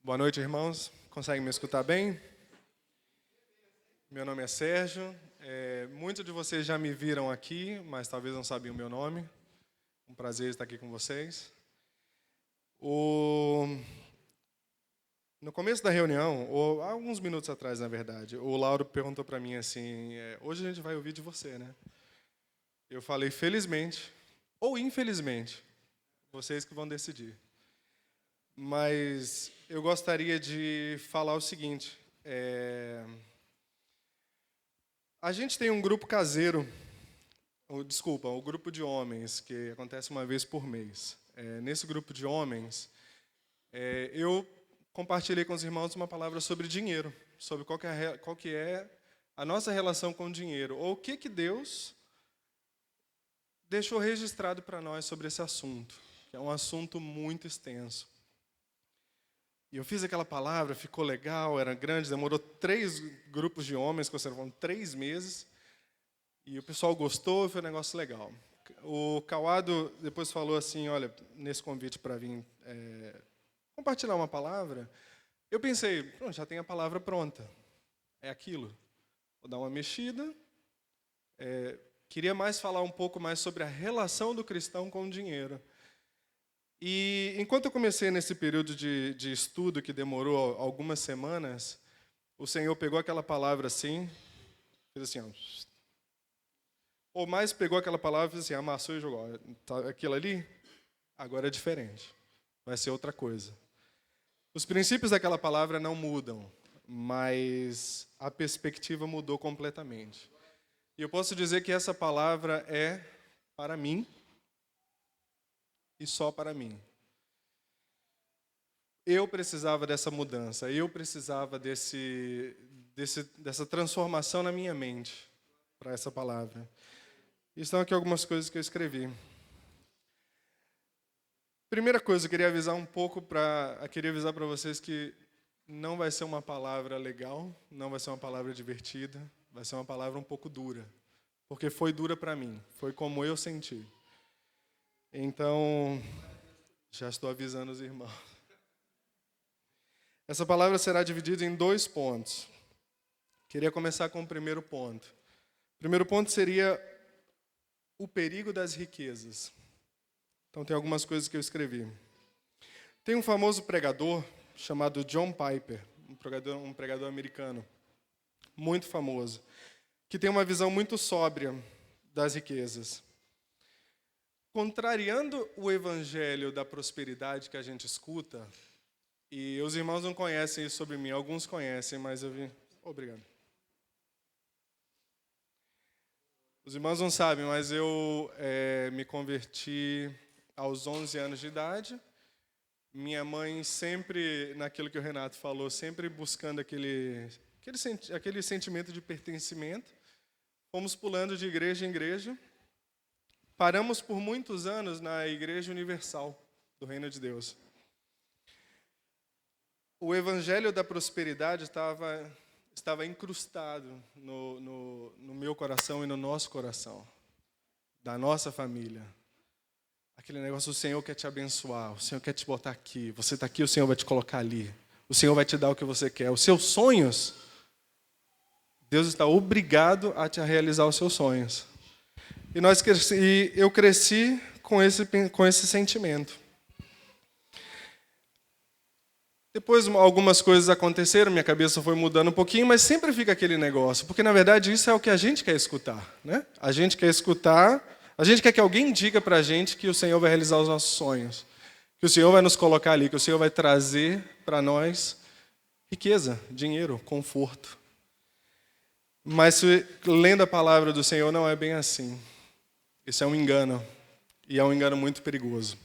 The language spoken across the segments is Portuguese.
Boa noite, irmãos. Conseguem me escutar bem? Meu nome é Sérgio. Muitos de vocês já me viram aqui, mas talvez não sabiam o meu nome. Um prazer estar aqui com vocês. No começo da reunião, ou há alguns minutos atrás, na verdade, o Lauro perguntou para mim assim, hoje a gente vai ouvir de você, né? Eu falei, felizmente, ou infelizmente, vocês que vão decidir. Mas eu gostaria de falar o seguinte, a gente tem um grupo caseiro, o grupo de homens, que acontece uma vez por mês. Nesse grupo de homens, eu compartilhei com os irmãos uma palavra sobre dinheiro, sobre qual que é a nossa relação com o dinheiro, ou o que Deus deixou registrado para nós sobre esse assunto, que é um assunto muito extenso. E eu fiz aquela palavra, ficou legal, era grande, demorou 3 grupos de homens, que foram 3 meses, e o pessoal gostou, foi um negócio legal. O Cauado depois falou assim, olha, nesse convite para vir compartilhar uma palavra, eu pensei, pronto, já tem a palavra pronta, é aquilo. Vou dar uma mexida, queria mais falar um pouco mais sobre a relação do cristão com o dinheiro. E enquanto eu comecei nesse período de estudo, que demorou algumas semanas, o Senhor pegou aquela palavra assim, fez assim, ou mais pegou aquela palavra e fez assim, amassou e jogou. Tá, aquilo ali, agora é diferente, vai ser outra coisa. Os princípios daquela palavra não mudam, mas a perspectiva mudou completamente. E eu posso dizer que essa palavra é para mim, e só para mim. Eu precisava dessa mudança, eu precisava dessa transformação na minha mente para essa palavra. E estão aqui algumas coisas que eu escrevi. Primeira coisa, eu queria avisar para vocês que não vai ser uma palavra legal, não vai ser uma palavra divertida, vai ser uma palavra um pouco dura, porque foi dura para mim, foi como eu senti. Então, já estou avisando os irmãos. Essa palavra será dividida em 2 pontos. Queria começar com o primeiro ponto. O primeiro ponto seria o perigo das riquezas. Então, tem algumas coisas que eu escrevi. Tem um famoso pregador chamado John Piper, um pregador americano, muito famoso, que tem uma visão muito sóbria das riquezas. Contrariando o evangelho da prosperidade que a gente escuta, e os irmãos não conhecem isso sobre mim, alguns conhecem, mas eu vi. Obrigado. Os irmãos não sabem, mas eu me converti aos 11 anos de idade. Minha mãe sempre, naquilo que o Renato falou, sempre buscando aquele sentimento de pertencimento. Fomos pulando de igreja em igreja. Paramos por muitos anos na Igreja Universal do Reino de Deus. O evangelho da prosperidade estava incrustado no meu coração e no nosso coração, da nossa família. Aquele negócio, o Senhor quer te abençoar, o Senhor quer te botar aqui, você está aqui, o Senhor vai te colocar ali, o Senhor vai te dar o que você quer. Os seus sonhos, Deus está obrigado a te realizar os seus sonhos. E eu cresci com esse sentimento. Depois algumas coisas aconteceram, minha cabeça foi mudando um pouquinho, mas sempre fica aquele negócio, porque na verdade isso é o que a gente quer escutar, né? A gente quer escutar, a gente quer que alguém diga para a gente que o Senhor vai realizar os nossos sonhos, que o Senhor vai nos colocar ali, que o Senhor vai trazer para nós riqueza, dinheiro, conforto. Mas lendo a palavra do Senhor não é bem assim. Isso é um engano, e é um engano muito perigoso.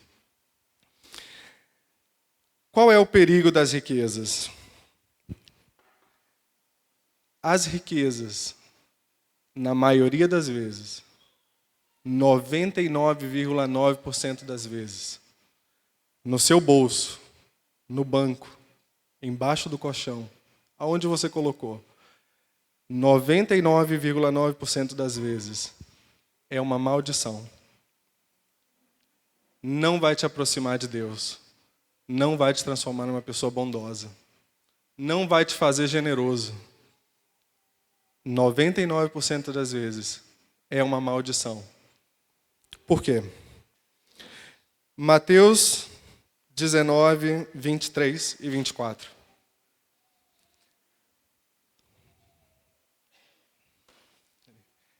Qual é o perigo das riquezas? As riquezas, na maioria das vezes, 99,9% das vezes, no seu bolso, no banco, embaixo do colchão, aonde você colocou, 99,9% das vezes, é uma maldição. Não vai te aproximar de Deus. não vai te transformar numa pessoa bondosa. Não vai te fazer generoso. 99% das vezes é uma maldição. Por quê? Mateus 19, 23 e 24.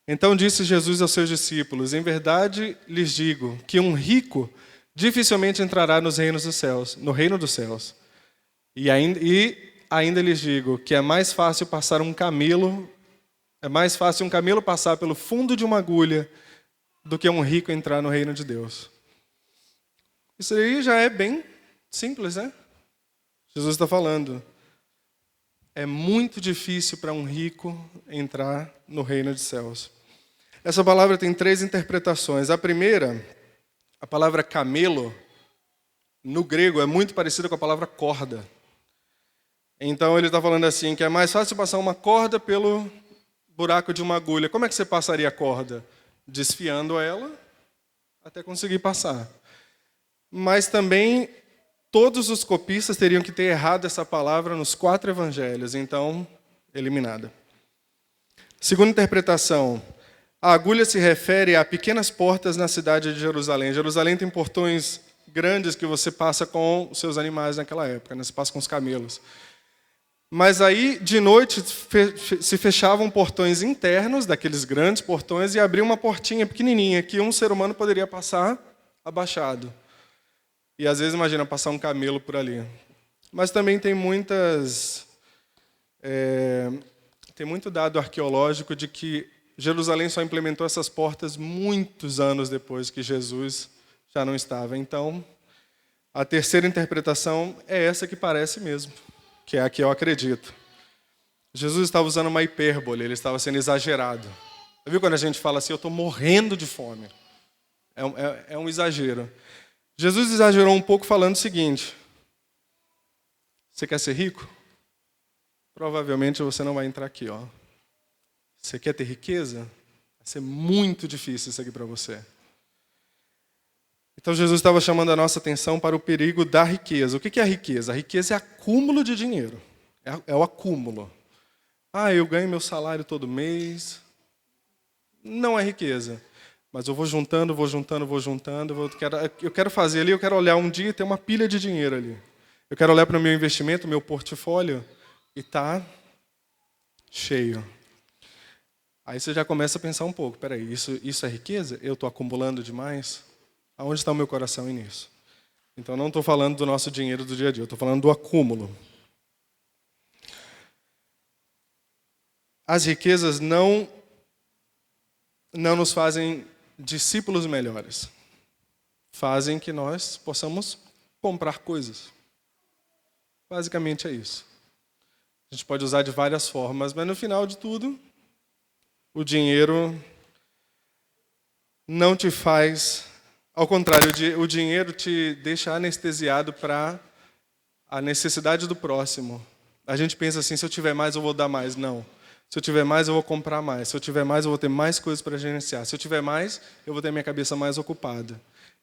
Então disse Jesus aos seus discípulos: em verdade lhes digo que um rico dificilmente entrará no reino dos céus. E ainda lhes digo que é mais fácil um camelo passar pelo fundo de uma agulha do que um rico entrar no reino de Deus. Isso aí já é bem simples, né? Jesus está falando. É muito difícil para um rico entrar no reino dos céus. Essa palavra tem 3 interpretações. A primeira, a palavra camelo, no grego, é muito parecida com a palavra corda. Então ele está falando assim, que é mais fácil passar uma corda pelo buraco de uma agulha. Como é que você passaria a corda? Desfiando ela até conseguir passar. Mas também todos os copistas teriam que ter errado essa palavra nos 4 evangelhos, então eliminada. Segunda interpretação, a agulha se refere a pequenas portas na cidade de Jerusalém. Jerusalém tem portões grandes que você passa com os seus animais naquela época, né? Você passa com os camelos. Mas aí, de noite, se fechavam portões internos, daqueles grandes portões, e abria uma portinha pequenininha, que um ser humano poderia passar abaixado. E às vezes, imagina, passar um camelo por ali. Mas também tem muito dado arqueológico de que Jerusalém só implementou essas portas muitos anos depois que Jesus já não estava. Então, a terceira interpretação é essa que parece mesmo, que é a que eu acredito. Jesus estava usando uma hipérbole, ele estava sendo exagerado. Viu quando a gente fala assim, eu estou morrendo de fome? É um exagero. Jesus exagerou um pouco falando o seguinte: você quer ser rico? Provavelmente você não vai entrar aqui, ó. Você quer ter riqueza? Vai ser muito difícil isso aqui para você. Então Jesus estava chamando a nossa atenção para o perigo da riqueza. O que é a riqueza? A riqueza é acúmulo de dinheiro. É o acúmulo. Eu ganho meu salário todo mês. Não é riqueza. Mas eu vou juntando. Eu quero fazer ali, eu quero olhar um dia e ter uma pilha de dinheiro ali. Eu quero olhar para o meu investimento, meu portfólio, e tá cheio. Aí você já começa a pensar um pouco, peraí, isso é riqueza? Eu estou acumulando demais? Aonde está o meu coração nisso? Então não estou falando do nosso dinheiro do dia a dia, eu estou falando do acúmulo. As riquezas não nos fazem discípulos melhores. Fazem que nós possamos comprar coisas. Basicamente é isso. A gente pode usar de várias formas, mas no final de tudo, o dinheiro não te faz... Ao contrário, o dinheiro te deixa anestesiado para a necessidade do próximo. A gente pensa assim, se eu tiver mais, eu vou dar mais. Não. Se eu tiver mais, eu vou comprar mais. Se eu tiver mais, eu vou ter mais coisas para gerenciar. Se eu tiver mais, eu vou ter minha cabeça mais ocupada.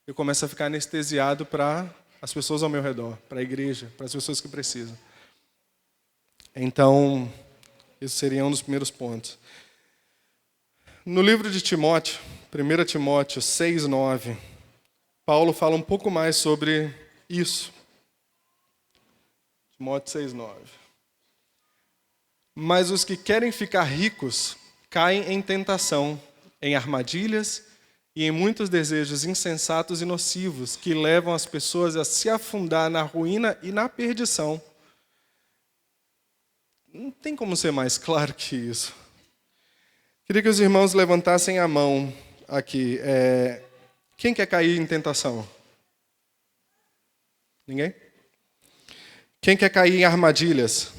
Eu começo a ficar anestesiado para as pessoas ao meu redor, para a igreja, para as pessoas que precisam. Então, esse seria um dos primeiros pontos. No livro de Timóteo, 1 Timóteo 6, 9, Paulo fala um pouco mais sobre isso. Timóteo 6, 9. Mas os que querem ficar ricos caem em tentação, em armadilhas e em muitos desejos insensatos e nocivos que levam as pessoas a se afundar na ruína e na perdição. Não tem como ser mais claro que isso. Queria que os irmãos levantassem a mão aqui. Quem quer cair em tentação? Ninguém? Quem quer cair em armadilhas?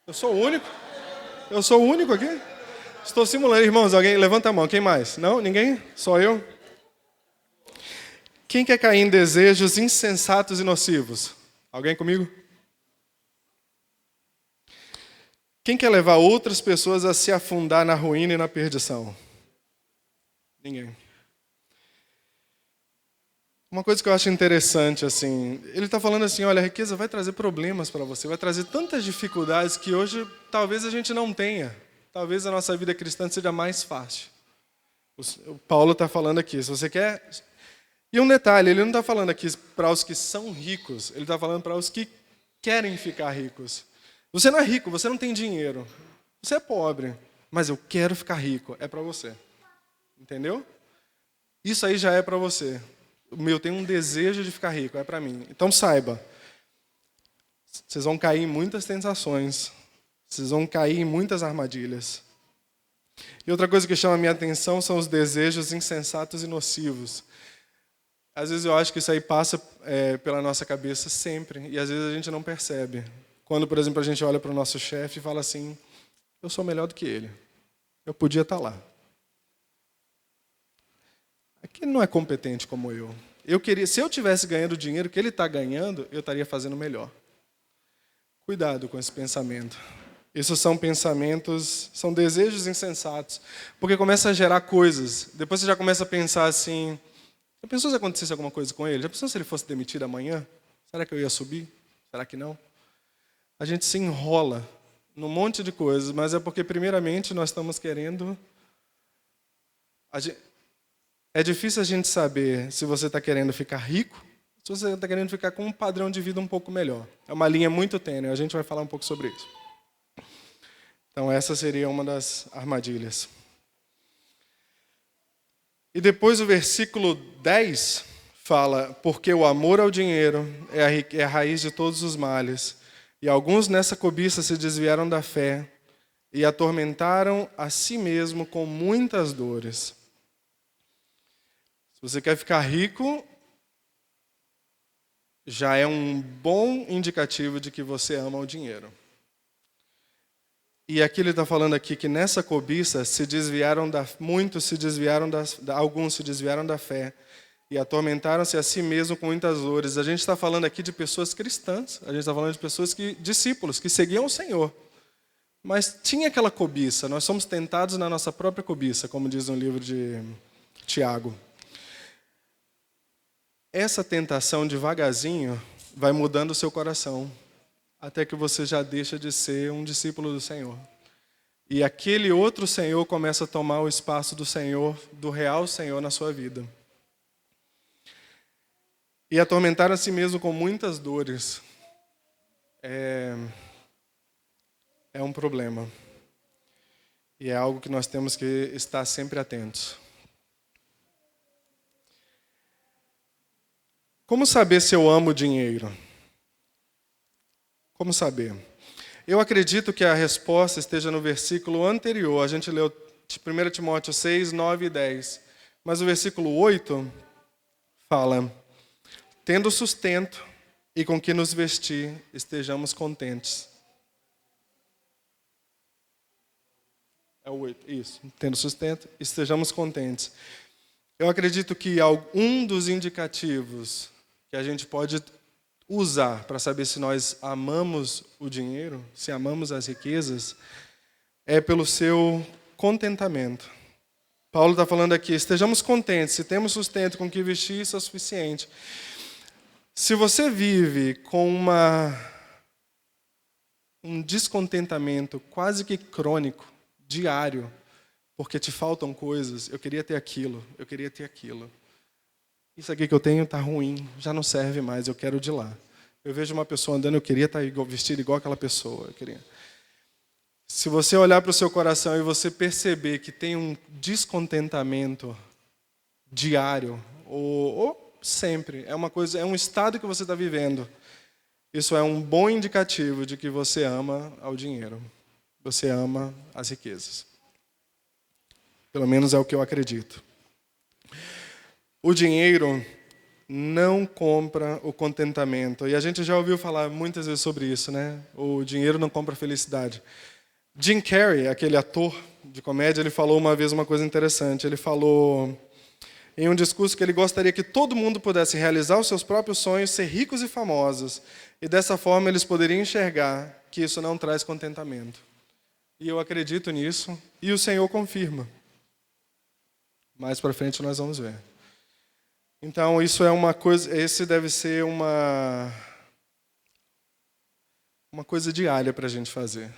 Eu sou o único? Eu sou o único aqui? Estou simulando. Irmãos, alguém levanta a mão. Quem mais? Não? Ninguém? Só eu? Quem quer cair em desejos insensatos e nocivos? Alguém comigo? Quem quer levar outras pessoas a se afundar na ruína e na perdição? Ninguém. Uma coisa que eu acho interessante, assim, ele está falando assim, olha, a riqueza vai trazer problemas para você, vai trazer tantas dificuldades que hoje talvez a gente não tenha. Talvez a nossa vida cristã seja mais fácil. O Paulo está falando aqui, se você quer... E um detalhe, ele não está falando aqui para os que são ricos, ele está falando para os que querem ficar ricos. Você não é rico, você não tem dinheiro, você é pobre, mas eu quero ficar rico, é para você. Entendeu? Isso aí já é para você. Eu tenho um desejo de ficar rico, é para mim. Então saiba, vocês vão cair em muitas tentações, vocês vão cair em muitas armadilhas. E outra coisa que chama a minha atenção são os desejos insensatos e nocivos. Às vezes eu acho que isso aí passa pela nossa cabeça sempre, e às vezes a gente não percebe. Quando, por exemplo, a gente olha para o nosso chefe e fala assim, eu sou melhor do que ele, eu podia estar lá. Aquele não é competente como eu. Se eu tivesse ganhando o dinheiro que ele está ganhando, eu estaria fazendo melhor. Cuidado com esse pensamento. Esses são pensamentos, são desejos insensatos, porque começa a gerar coisas. Depois você já começa a pensar assim, já pensou se acontecesse alguma coisa com ele? Já pensou se ele fosse demitido amanhã? Será que eu ia subir? Será que não? A gente se enrola num monte de coisas, mas é porque, primeiramente, nós estamos querendo... É difícil a gente saber se você está querendo ficar rico, se você está querendo ficar com um padrão de vida um pouco melhor. É uma linha muito tênue, a gente vai falar um pouco sobre isso. Então, essa seria uma das armadilhas. E depois o versículo 10 fala, porque o amor ao dinheiro é a raiz de todos os males, e alguns nessa cobiça se desviaram da fé e atormentaram a si mesmo com muitas dores. Se você quer ficar rico, já é um bom indicativo de que você ama o dinheiro. E aqui ele está falando aqui que nessa cobiça alguns se desviaram da fé e atormentaram-se a si mesmos com muitas dores. A gente está falando aqui de pessoas cristãs, a gente está falando de pessoas discípulos, que seguiam o Senhor. Mas tinha aquela cobiça, nós somos tentados na nossa própria cobiça, como diz no livro de Tiago. Essa tentação devagarzinho vai mudando o seu coração, até que você já deixa de ser um discípulo do Senhor. E aquele outro Senhor começa a tomar o espaço do Senhor, do real Senhor na sua vida. E atormentar a si mesmo com muitas dores é um problema. E é algo que nós temos que estar sempre atentos. Como saber se eu amo o dinheiro? Como saber? Eu acredito que a resposta esteja no versículo anterior. A gente leu 1 Timóteo 6, 9 e 10. Mas o versículo 8 fala, tendo sustento e com que nos vestir, estejamos contentes. É o 8, isso. Tendo sustento, estejamos contentes. Eu acredito que um dos indicativos que a gente pode usar para saber se nós amamos o dinheiro, se amamos as riquezas, é pelo seu contentamento. Paulo está falando aqui, estejamos contentes, se temos sustento com que vestir, isso é suficiente. Se você vive com um descontentamento quase que crônico, diário, porque te faltam coisas, eu queria ter aquilo, eu queria ter aquilo. Isso aqui que eu tenho está ruim, já não serve mais, eu quero de lá. Eu vejo uma pessoa andando, eu queria estar vestido igual aquela pessoa. Eu queria. Se você olhar para o seu coração e você perceber que tem um descontentamento diário, ou sempre, é um estado que você está vivendo, isso é um bom indicativo de que você ama ao dinheiro. Você ama as riquezas. Pelo menos é o que eu acredito. O dinheiro não compra o contentamento. E a gente já ouviu falar muitas vezes sobre isso, né? O dinheiro não compra felicidade. Jim Carrey, aquele ator de comédia, ele falou uma vez uma coisa interessante. Ele falou em um discurso que ele gostaria que todo mundo pudesse realizar os seus próprios sonhos, ser ricos e famosos. E dessa forma eles poderiam enxergar que isso não traz contentamento. E eu acredito nisso, e o Senhor confirma. Mais para frente nós vamos ver. Então, isso é uma coisa, esse deve ser uma coisa diária para a gente fazer.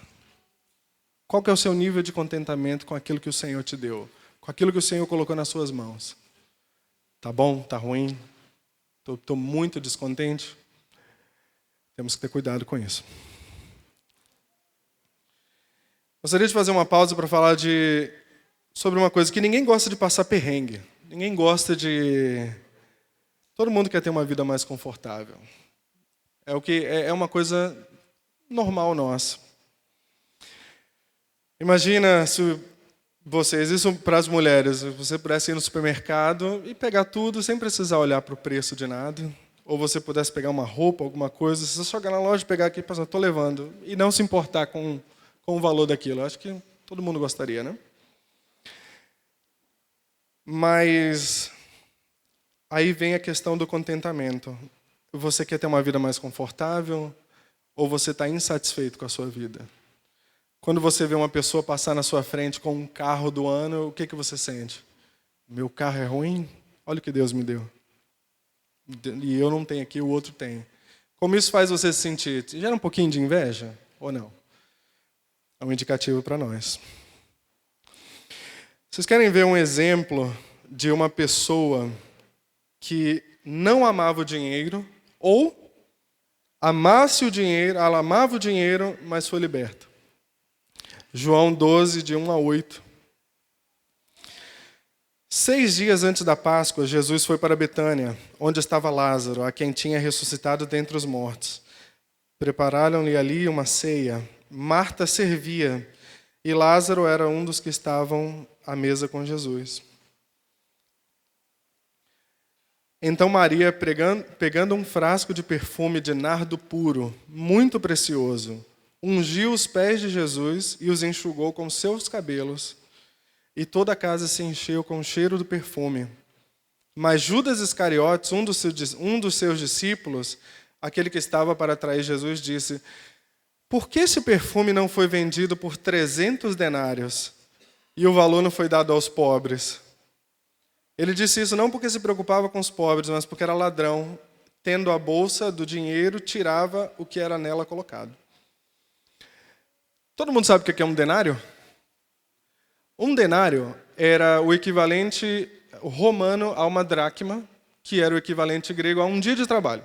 Qual que é o seu nível de contentamento com aquilo que o Senhor te deu? Com aquilo que o Senhor colocou nas suas mãos? Tá bom? Tá ruim? Estou muito descontente? Temos que ter cuidado com isso. Gostaria de fazer uma pausa para falar sobre uma coisa que ninguém gosta de passar perrengue. Ninguém gosta de... Todo mundo quer ter uma vida mais confortável. É uma coisa normal nossa. Imagina se vocês, isso para as mulheres, você pudesse ir no supermercado e pegar tudo sem precisar olhar para o preço de nada. Ou você pudesse pegar uma roupa, alguma coisa, você só chegar na loja, pegar aqui e pensar, estou levando. E não se importar com o valor daquilo. Acho que todo mundo gostaria, né? Mas aí vem a questão do contentamento. Você quer ter uma vida mais confortável ou você está insatisfeito com a sua vida? Quando você vê uma pessoa passar na sua frente com um carro do ano, o que você sente? Meu carro é ruim? Olha o que Deus me deu. E eu não tenho aqui, o outro tem. Como isso faz você se sentir? Gera um pouquinho de inveja ou não? É um indicativo para nós. Vocês querem ver um exemplo de uma pessoa que não amava o dinheiro ou amasse o dinheiro, ela amava o dinheiro, mas foi liberta? João 12, de 1 a 8. 6 dias antes da Páscoa, Jesus foi para Betânia, onde estava Lázaro, a quem tinha ressuscitado dentre os mortos. Prepararam-lhe ali uma ceia. Marta servia, e Lázaro era um dos que estavam à mesa com Jesus. Então Maria, pegando um frasco de perfume de nardo puro, muito precioso, ungiu os pés de Jesus e os enxugou com seus cabelos, e toda a casa se encheu com o cheiro do perfume. Mas Judas Iscariotes, um dos seus discípulos, aquele que estava para trair Jesus, disse: por que esse perfume não foi vendido por 300 denários e o valor não foi dado aos pobres? Ele disse isso não porque se preocupava com os pobres, mas porque era ladrão. Tendo a bolsa do dinheiro, tirava o que era nela colocado. Todo mundo sabe o que é um denário? Um denário era o equivalente romano a uma dracma, que era o equivalente grego a um dia de trabalho.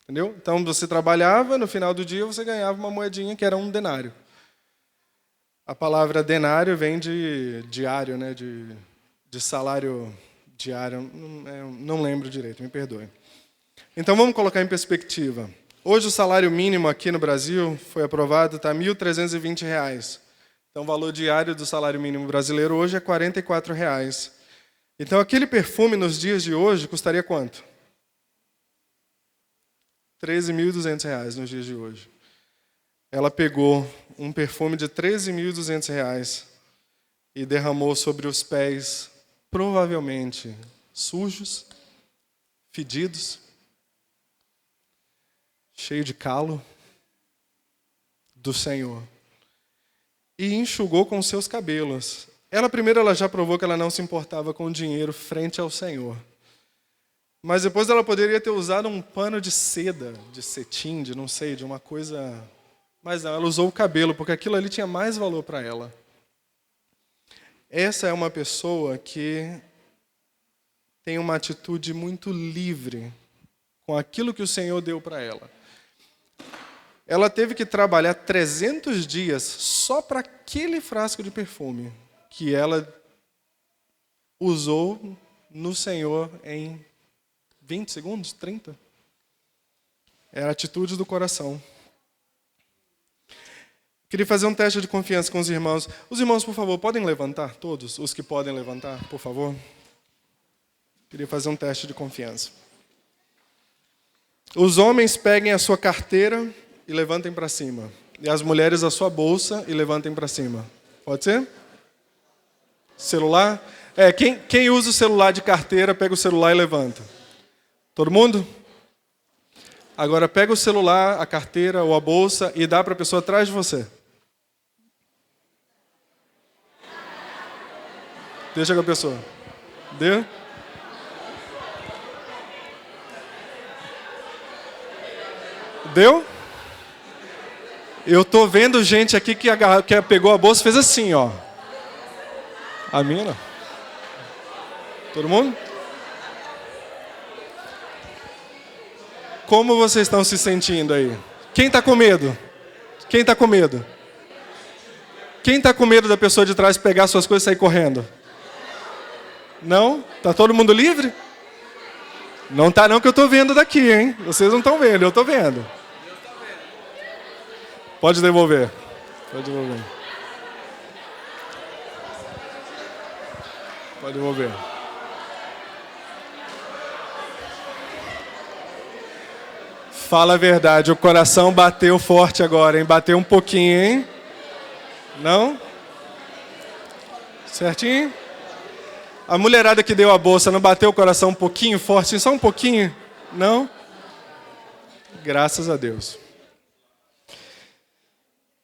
Entendeu? Então você trabalhava, no final do dia você ganhava uma moedinha que era um denário. A palavra denário vem de diário, né? de salário diário, não lembro direito, me perdoe. Então vamos colocar em perspectiva. Hoje o salário mínimo aqui no Brasil foi aprovado, está R$ 1.320. Então o valor diário do salário mínimo brasileiro hoje é R$ 44. Então aquele perfume nos dias de hoje custaria quanto? R$ 13.200 nos dias de hoje. Ela pegou um perfume de R$ 13.200 e derramou sobre os pés, provavelmente sujos, fedidos, cheio de calo, do Senhor. E enxugou com seus cabelos. Ela já provou que ela não se importava com o dinheiro frente ao Senhor. Mas depois ela poderia ter usado um pano de seda, de cetim, de não sei, de uma coisa... Mas não, ela usou o cabelo, porque aquilo ali tinha mais valor para ela. Essa é uma pessoa que tem uma atitude muito livre com aquilo que o Senhor deu para ela. Ela teve que trabalhar 300 dias só para aquele frasco de perfume que ela usou no Senhor em 20 segundos, 30. É a atitude do coração. Queria fazer um teste de confiança com os irmãos. Os irmãos, por favor, podem levantar? Todos os que podem levantar, por favor. Queria fazer um teste de confiança. Os homens peguem a sua carteira e levantem para cima. E as mulheres a sua bolsa e levantem para cima. Pode ser? Celular? Quem usa o celular de carteira, pega o celular e levanta. Todo mundo? Agora pega o celular, a carteira ou a bolsa e dá para a pessoa atrás de você. Deixa com a pessoa. Deu? Deu? Eu tô vendo gente aqui que pegou a bolsa e fez assim, ó. A minha não. Todo mundo? Como vocês estão se sentindo aí? Quem está com medo? Quem está com medo? Quem está com medo da pessoa de trás pegar suas coisas e sair correndo? Não? Tá todo mundo livre? Não tá não, que eu estou vendo daqui, hein? Vocês não estão vendo, eu estou vendo. Pode devolver. Pode devolver. Pode devolver. Fala a verdade, o coração bateu forte agora, hein? Bateu um pouquinho, hein? Não? Certinho? A mulherada que deu a bolsa não bateu o coração um pouquinho forte? Só um pouquinho? Não? Graças a Deus.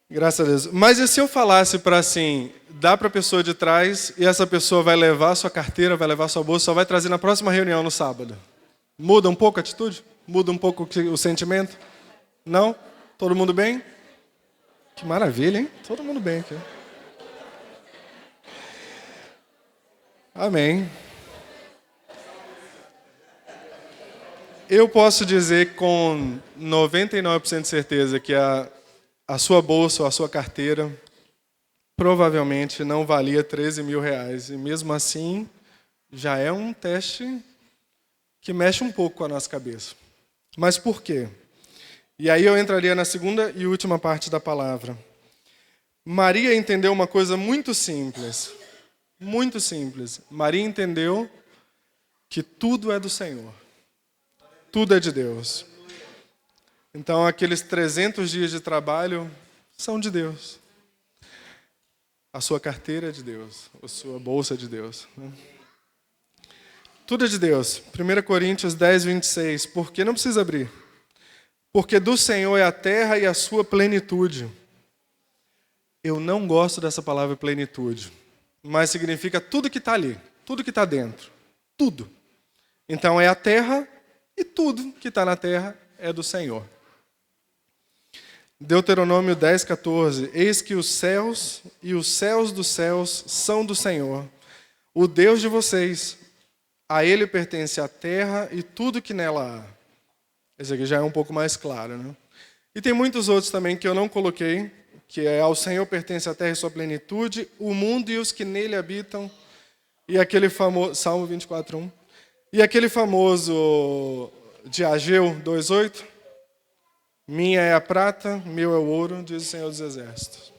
Graças a Deus. Mas e se eu falasse para assim, dá para a pessoa de trás e essa pessoa vai levar a sua carteira, vai levar a sua bolsa, só vai trazer na próxima reunião no sábado? Muda um pouco a atitude? Muda um pouco o sentimento? Não? Todo mundo bem? Que maravilha, hein? Todo mundo bem aqui. Amém. Eu posso dizer com 99% de certeza que a sua bolsa ou a sua carteira provavelmente não valia 13 mil reais. E mesmo assim, já é um teste que mexe um pouco com a nossa cabeça. Mas por quê? E aí eu entraria na segunda e última parte da palavra. Maria entendeu uma coisa muito simples. Muito simples. Maria entendeu que tudo é do Senhor. Tudo é de Deus. Então aqueles 300 dias de trabalho são de Deus. A sua carteira é de Deus. A sua bolsa é de Deus. Tudo é de Deus. 1 Coríntios 10, 26. Porque não precisa abrir. Porque do Senhor é a terra e a sua plenitude. Eu não gosto dessa palavra plenitude. Mas significa tudo que está ali. Tudo que está dentro. Tudo. Então é a terra e tudo que está na terra é do Senhor. Deuteronômio 10, 14. Eis que os céus e os céus dos céus são do Senhor, o Deus de vocês. A Ele pertence a terra e tudo que nela há. Esse aqui já é um pouco mais claro, né? E tem muitos outros também que eu não coloquei, que é ao Senhor pertence a terra e sua plenitude, o mundo e os que nele habitam, e aquele famoso, Salmo 24, 1, e aquele famoso de Ageu 2,8, minha é a prata, meu é o ouro, diz o Senhor dos Exércitos.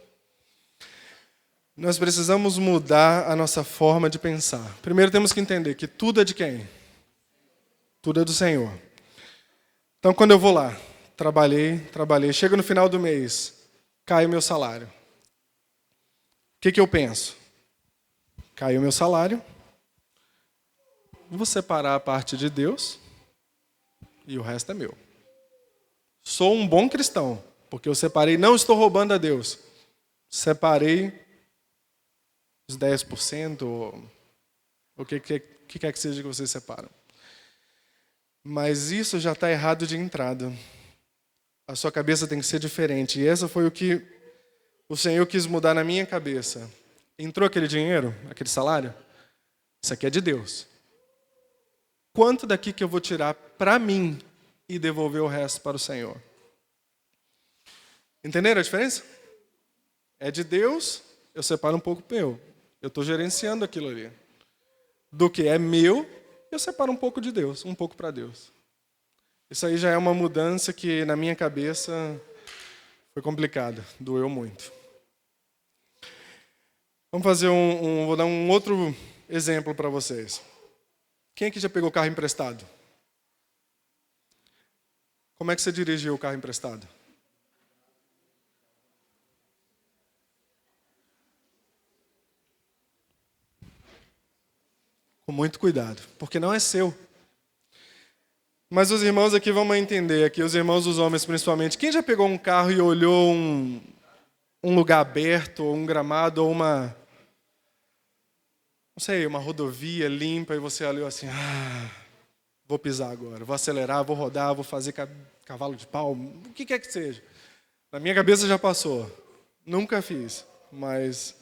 Nós precisamos mudar a nossa forma de pensar. Primeiro temos que entender que tudo é de quem? Tudo é do Senhor. Então quando eu vou lá, trabalhei, chego no final do mês, cai o meu salário. O que eu penso? Caiu o meu salário, vou separar a parte de Deus e o resto é meu. Sou um bom cristão, porque eu separei, não estou roubando a Deus. Separei os 10%, ou o que quer que seja que vocês separam. Mas isso já está errado de entrada. A sua cabeça tem que ser diferente. E essa foi o que o Senhor quis mudar na minha cabeça. Entrou aquele dinheiro, aquele salário? Isso aqui é de Deus. Quanto daqui que eu vou tirar para mim e devolver o resto para o Senhor? Entenderam a diferença? É de Deus, eu separo um pouco meu. Eu estou gerenciando aquilo ali. Do que é meu, eu separo um pouco de Deus, um pouco para Deus. Isso aí já é uma mudança que na minha cabeça foi complicada, doeu muito. Vamos fazer vou dar um outro exemplo para vocês. Quem aqui já pegou carro emprestado? Como é que você dirigiu o carro emprestado? Com muito cuidado, porque não é seu. Mas os irmãos aqui vão entender, aqui, os irmãos dos homens principalmente. Quem já pegou um carro e olhou um lugar aberto, ou um gramado, ou uma rodovia limpa, e você olhou assim, vou pisar agora, vou acelerar, vou rodar, vou fazer cavalo de pau, o que quer que seja. Na minha cabeça já passou. Nunca fiz, mas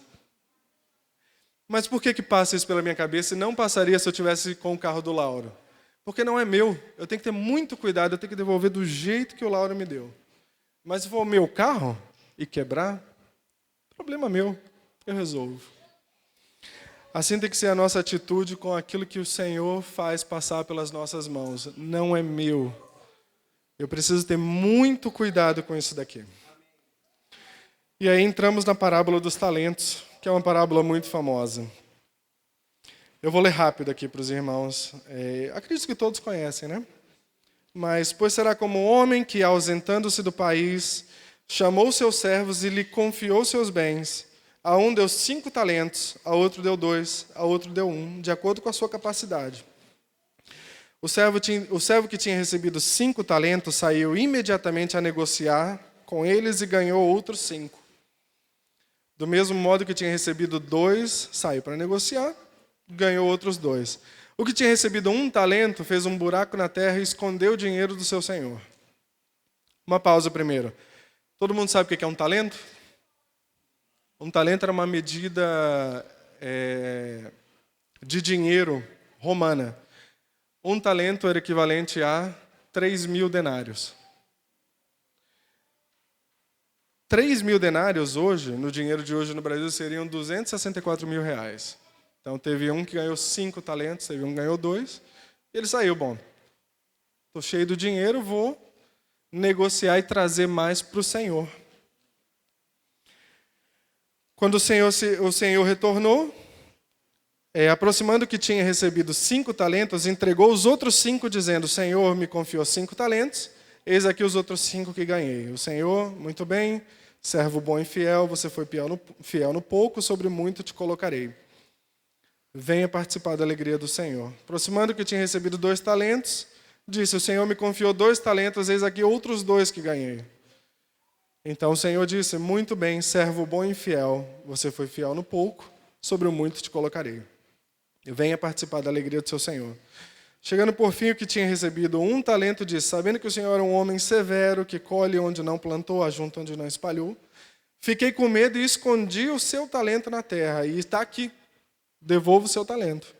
por que passa isso pela minha cabeça e não passaria se eu tivesse com o carro do Lauro? Porque não é meu. Eu tenho que ter muito cuidado, eu tenho que devolver do jeito que o Lauro me deu. Mas se for o meu carro e quebrar, problema meu, eu resolvo. Assim tem que ser a nossa atitude com aquilo que o Senhor faz passar pelas nossas mãos. Não é meu. Eu preciso ter muito cuidado com isso daqui. E aí entramos na parábola dos talentos, que é uma parábola muito famosa. Eu vou ler rápido aqui para os irmãos. Acredito que todos conhecem, né? Mas, pois será como um homem que, ausentando-se do país, chamou seus servos e lhe confiou seus bens. A um deu 5 talentos, a outro deu 2, a outro deu 1, de acordo com a sua capacidade. O servo que tinha recebido 5 talentos saiu imediatamente a negociar com eles e ganhou outros 5. Do mesmo modo que tinha recebido 2, saiu para negociar, ganhou outros 2. O que tinha recebido 1 talento fez um buraco na terra e escondeu o dinheiro do seu senhor. Uma pausa primeiro. Todo mundo sabe o que é um talento? Um talento era uma medida de dinheiro romana. 1 talento era equivalente a 3.000 denários. 3.000 denários hoje, no dinheiro de hoje no Brasil, seriam 264 mil reais. Então teve um que ganhou 5 talentos, teve um que ganhou 2. E ele saiu, bom, estou cheio do dinheiro, vou negociar e trazer mais para o Senhor. Quando o Senhor retornou, aproximando o que tinha recebido 5 talentos, entregou os outros 5, dizendo, o Senhor me confiou 5 talentos, eis aqui os outros 5 que ganhei. O Senhor, muito bem, servo bom e fiel, você foi fiel no pouco, sobre muito te colocarei. Venha participar da alegria do Senhor. Aproximando o que tinha recebido 2 talentos, disse, o Senhor me confiou 2 talentos, eis aqui outros 2 que ganhei. Então o Senhor disse, muito bem, servo bom e fiel, você foi fiel no pouco, sobre o muito te colocarei. Venha participar da alegria do seu Senhor. Chegando por fim, o que tinha recebido 1 talento disse, sabendo que o Senhor era um homem severo, que colhe onde não plantou, ajunta onde não espalhou, fiquei com medo e escondi o seu talento na terra. E está aqui, devolva o seu talento.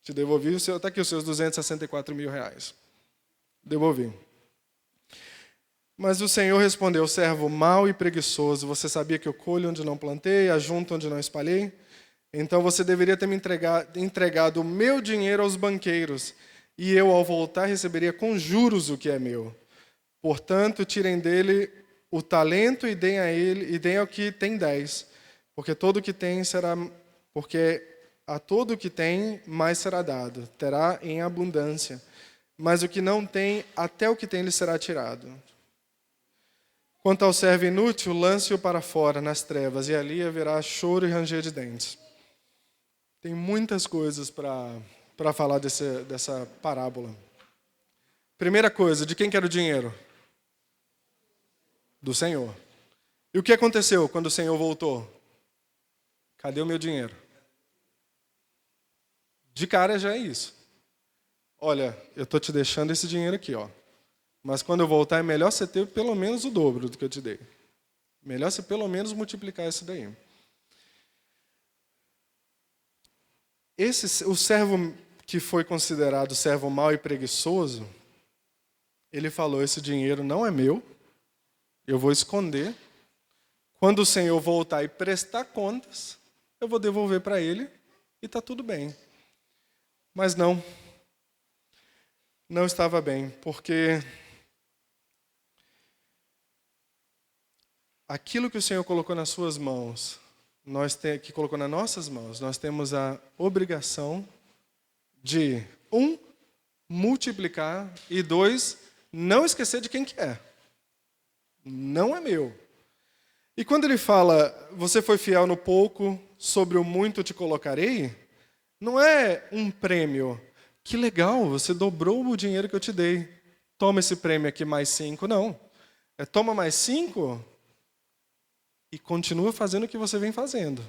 Te devolvi, está aqui os seus 264 mil reais. Devolvi. Mas o Senhor respondeu, servo mau e preguiçoso, você sabia que eu colho onde não plantei, ajunto onde não espalhei? Então você deveria ter me entregado o meu dinheiro aos banqueiros, e eu, ao voltar, receberia com juros o que é meu. Portanto, tirem dele o talento e deem a ele, e deem ao que tem 10, porque a todo o que tem, mais será dado, terá em abundância. Mas o que não tem, até o que tem lhe será tirado. Quanto ao servo inútil, lance-o para fora, nas trevas, e ali haverá choro e ranger de dentes. Tem muitas coisas para falar dessa parábola. Primeira coisa, de quem que era o dinheiro? Do Senhor. E o que aconteceu quando o Senhor voltou? Cadê o meu dinheiro? De cara já é isso. Olha, eu estou te deixando esse dinheiro aqui, ó. Mas quando eu voltar é melhor você ter pelo menos o dobro do que eu te dei. Melhor você pelo menos multiplicar isso daí. O servo que foi considerado servo mau e preguiçoso, ele falou, esse dinheiro não é meu, eu vou esconder. Quando o Senhor voltar e prestar contas, eu vou devolver para ele e está tudo bem. Mas não estava bem, porque aquilo que o Senhor colocou nas suas mãos, que colocou nas nossas mãos, nós temos a obrigação de, 1, multiplicar, e 2, não esquecer de quem que é. Não é meu. E quando ele fala, você foi fiel no pouco, sobre o muito te colocarei, não é um prêmio. Que legal, você dobrou o dinheiro que eu te dei. Toma esse prêmio aqui mais 5. Não. Toma mais 5 e continua fazendo o que você vem fazendo.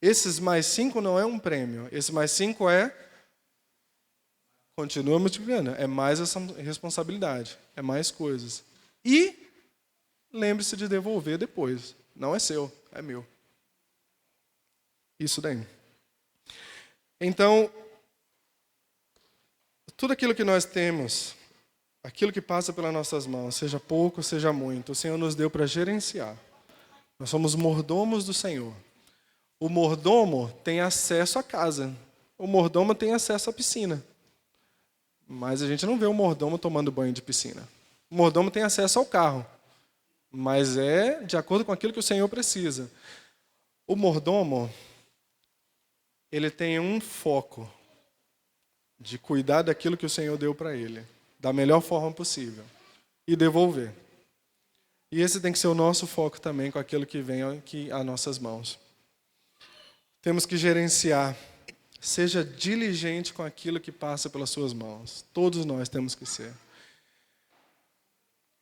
Esses mais 5 não é um prêmio. Esse mais 5 é Continua multiplicando. É mais essa responsabilidade. É mais coisas. E lembre-se de devolver depois. Não é seu, é meu. Isso daí. Então, tudo aquilo que nós temos, aquilo que passa pelas nossas mãos, seja pouco, seja muito, o Senhor nos deu para gerenciar. Nós somos mordomos do Senhor. O mordomo tem acesso à casa. O mordomo tem acesso à piscina. Mas a gente não vê o mordomo tomando banho de piscina. O mordomo tem acesso ao carro. Mas é de acordo com aquilo que o Senhor precisa. O mordomo, ele tem um foco de cuidar daquilo que o Senhor deu para ele, da melhor forma possível, e devolver. E esse tem que ser o nosso foco também com aquilo que vem aqui às nossas mãos. Temos que gerenciar. Seja diligente com aquilo que passa pelas suas mãos. Todos nós temos que ser.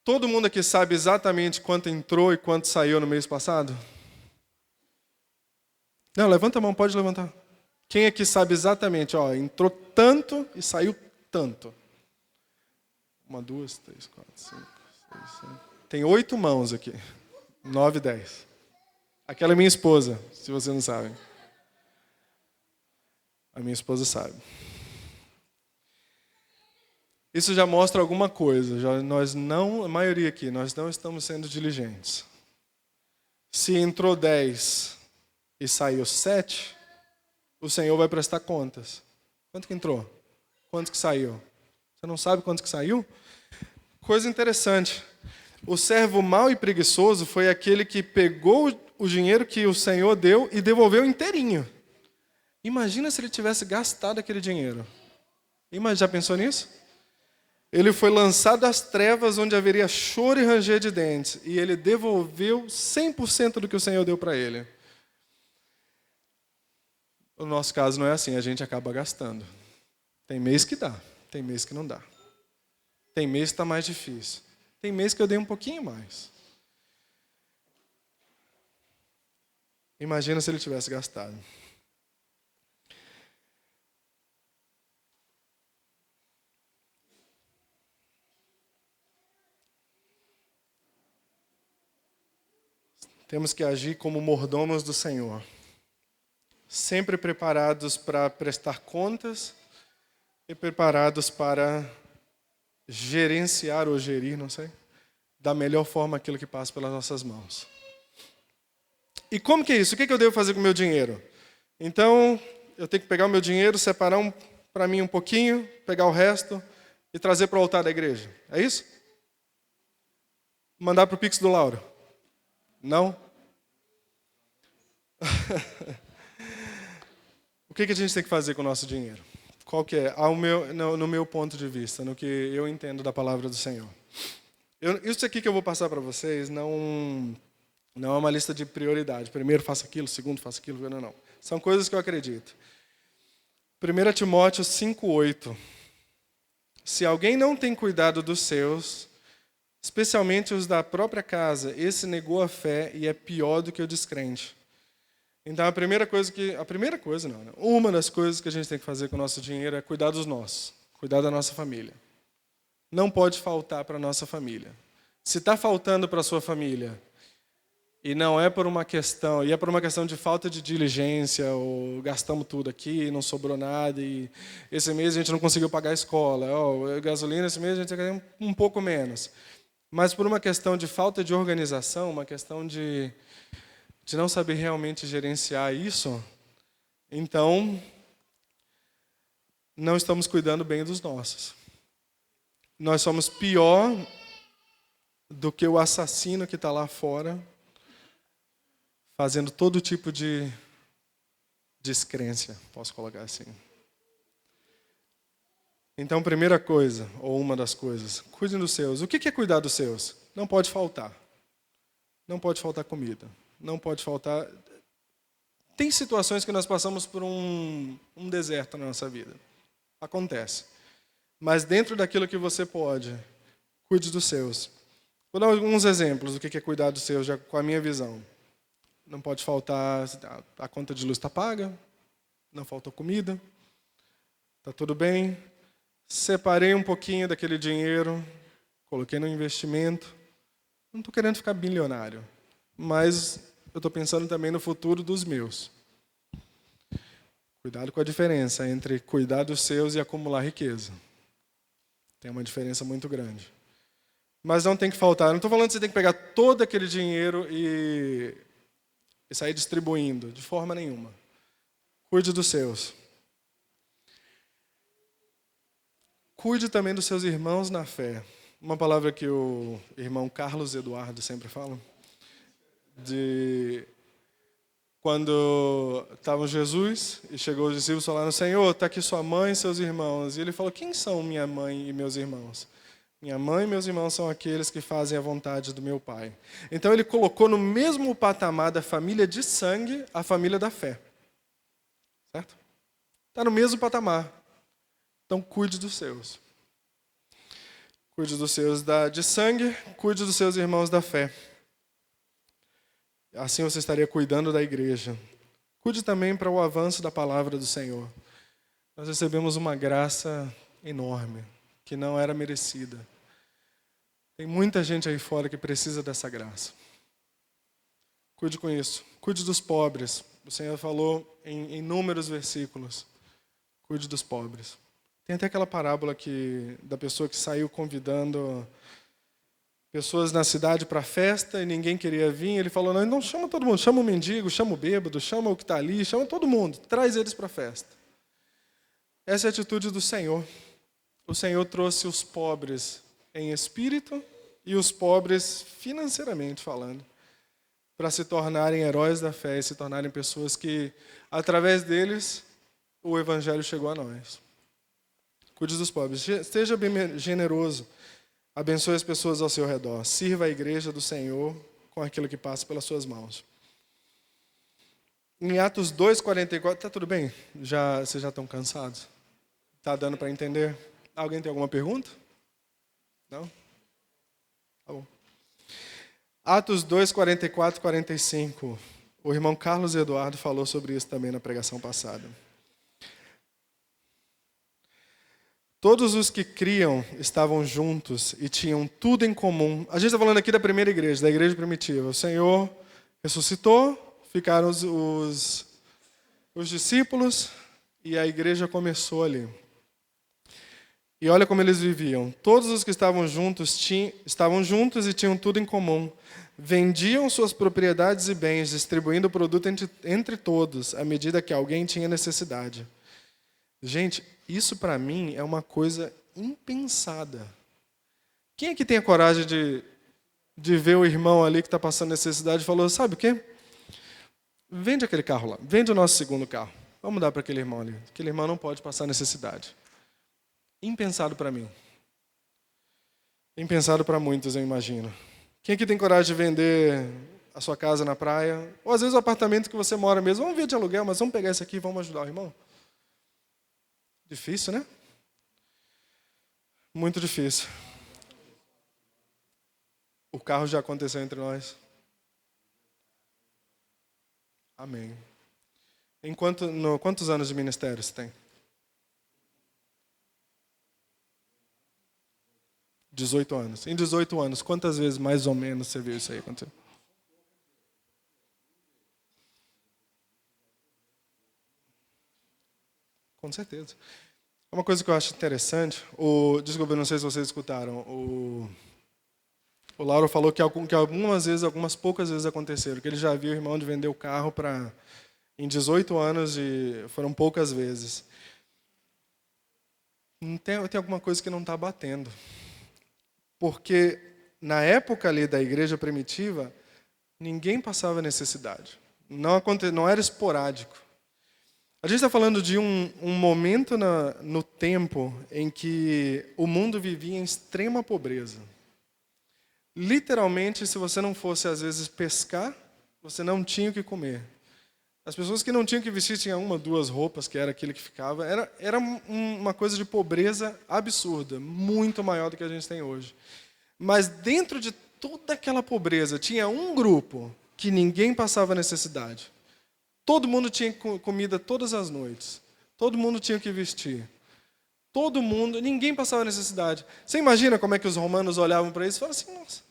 Todo mundo aqui sabe exatamente quanto entrou e quanto saiu no mês passado? Não, levanta a mão, pode levantar. Quem aqui sabe exatamente, entrou tanto e saiu tanto? 1, 2, 3, 4, 5, 6, 7. Tem 8 mãos aqui. 9, 10. Aquela é minha esposa, se você não sabe. A minha esposa sabe. Isso já mostra alguma coisa. A maioria aqui, nós não estamos sendo diligentes. Se entrou 10 e saiu 7, o Senhor vai prestar contas. Quanto que entrou? Quanto que saiu? Você não sabe quanto que saiu? Coisa interessante. O servo mau e preguiçoso foi aquele que pegou o dinheiro que o Senhor deu e devolveu inteirinho. Imagina se ele tivesse gastado aquele dinheiro. Já pensou nisso? Ele foi lançado às trevas onde haveria choro e ranger de dentes. E ele devolveu 100% do que o Senhor deu para ele. O nosso caso não é assim, a gente acaba gastando. Tem mês que dá, tem mês que não dá. Tem mês que está mais difícil. Tem mês que eu dei um pouquinho mais. Imagina se ele tivesse gastado. Temos que agir como mordomos do Senhor. Sempre preparados para prestar contas e preparados para gerenciar ou gerir, não sei, da melhor forma aquilo que passa pelas nossas mãos. E como que é isso? O que eu devo fazer com o meu dinheiro? Então, eu tenho que pegar o meu dinheiro, separar para mim um pouquinho, pegar o resto e trazer para o altar da igreja. É isso? Mandar para o Pix do Lauro? Não? O que a gente tem que fazer com o nosso dinheiro? Qual que é? No meu ponto de vista, no que eu entendo da palavra do Senhor. Isso aqui que eu vou passar para vocês não é uma lista de prioridade. Primeiro faça aquilo, segundo faça aquilo. Não. São coisas que eu acredito. 1 Timóteo 5,8. Se alguém não tem cuidado dos seus, especialmente os da própria casa, esse negou a fé e é pior do que o descrente. Então, uma das coisas que a gente tem que fazer com o nosso dinheiro é cuidar dos nossos, cuidar da nossa família. Não pode faltar para a nossa família. Se está faltando para a sua família, e não é por uma questão, de falta de diligência, ou gastamos tudo aqui, não sobrou nada, e esse mês a gente não conseguiu pagar a escola, gasolina esse mês a gente ganhou um pouco menos. Mas por uma questão de falta de organização, uma questão de não saber realmente gerenciar isso, então não estamos cuidando bem dos nossos. Nós somos pior do que o assassino que está lá fora, fazendo todo tipo de descrência, posso colocar assim. Então, primeira coisa, ou uma das coisas, cuidem dos seus. O que é cuidar dos seus? Não pode faltar. Não pode faltar comida. Não pode faltar... Tem situações que nós passamos por um deserto na nossa vida. Acontece. Mas dentro daquilo que você pode, cuide dos seus. Vou dar alguns exemplos do que é cuidar dos seus, já com a minha visão. Não pode faltar... A conta de luz está paga. Não faltou comida. Está tudo bem. separei um pouquinho daquele dinheiro, coloquei no investimento. Não estou querendo ficar bilionário, mas eu estou pensando também no futuro dos meus. Cuidado com a diferença entre cuidar dos seus e acumular riqueza. Tem uma diferença muito grande. Mas não tem que faltar. Eu não estou falando que você tem que pegar todo aquele dinheiro e sair distribuindo, de forma nenhuma. Cuide dos seus. Cuide também dos seus irmãos na fé. Uma palavra que o irmão Carlos Eduardo sempre fala. Quando estava Jesus e chegou os discípulos falando: Senhor, está aqui sua mãe e seus irmãos. E ele falou: quem são minha mãe e meus irmãos? Minha mãe e meus irmãos são aqueles que fazem a vontade do meu Pai. Então ele colocou no mesmo patamar da família de sangue a família da fé. Certo? Está no mesmo patamar. Então cuide dos seus. Cuide dos seus de sangue, cuide dos seus irmãos da fé. Assim você estaria cuidando da igreja. Cuide também para o avanço da palavra do Senhor. Nós recebemos uma graça enorme, que não era merecida. Tem muita gente aí fora que precisa dessa graça. Cuide com isso. Cuide dos pobres. O Senhor falou em inúmeros versículos. Cuide dos pobres. Tem até aquela parábola da pessoa que saiu convidando pessoas na cidade para a festa e ninguém queria vir. Ele falou: não chama todo mundo, chama o mendigo, chama o bêbado, chama o que está ali, chama todo mundo, traz eles para a festa. Essa é a atitude do Senhor. O Senhor trouxe os pobres em espírito e os pobres financeiramente falando, para se tornarem heróis da fé e se tornarem pessoas que, através deles, o Evangelho chegou a nós. Cuide dos pobres. Seja bem generoso. Abençoe as pessoas ao seu redor. Sirva a igreja do Senhor com aquilo que passa pelas suas mãos. Em Atos 2:44, está tudo bem? Vocês já estão cansados? Está dando para entender? Alguém tem alguma pergunta? Não? Tá bom. Atos 2:44, 45. O irmão Carlos Eduardo falou sobre isso também na pregação passada. Todos os que criam estavam juntos e tinham tudo em comum. A gente está falando aqui da primeira igreja, da igreja primitiva. O Senhor ressuscitou, ficaram os discípulos e a igreja começou ali. E olha como eles viviam. Todos os que estavam juntos e tinham tudo em comum. Vendiam suas propriedades e bens, distribuindo o produto entre todos, à medida que alguém tinha necessidade. Gente, isso para mim é uma coisa impensada. Quem é que tem a coragem de ver o irmão ali que está passando necessidade e falou: sabe o quê? Vende aquele carro lá, vende o nosso segundo carro. Vamos dar para aquele irmão ali. Aquele irmão não pode passar necessidade. Impensado para mim. Impensado para muitos, eu imagino. Quem é que tem coragem de vender a sua casa na praia? Ou às vezes o apartamento que você mora mesmo. Vamos ver de aluguel, mas vamos pegar esse aqui e vamos ajudar o irmão? Difícil, né? Muito difícil. O carro já aconteceu entre nós. Amém. Quantos anos de ministério você tem? 18 anos. Em 18 anos, quantas vezes mais ou menos você viu isso aí acontecer? Com certeza. Uma coisa que eu acho interessante, desculpa, não sei se vocês escutaram, o Lauro falou que algumas poucas vezes aconteceram, que ele já viu o irmão de vender o carro em 18 anos e foram poucas vezes. Tem alguma coisa que não está batendo. Porque na época ali da igreja primitiva, ninguém passava necessidade. Não era esporádico. A gente está falando de um momento no tempo em que o mundo vivia em extrema pobreza. Literalmente, se você não fosse, às vezes, pescar, você não tinha o que comer. As pessoas que não tinham que vestir tinham 1, 2 roupas, que era aquilo que ficava. Era uma coisa de pobreza absurda, muito maior do que a gente tem hoje. Mas dentro de toda aquela pobreza, tinha um grupo que ninguém passava necessidade. Todo mundo tinha comida todas as noites. Todo mundo tinha o que vestir. Todo mundo, ninguém passava necessidade. Você imagina como é que os romanos olhavam para isso e falavam assim, nossa,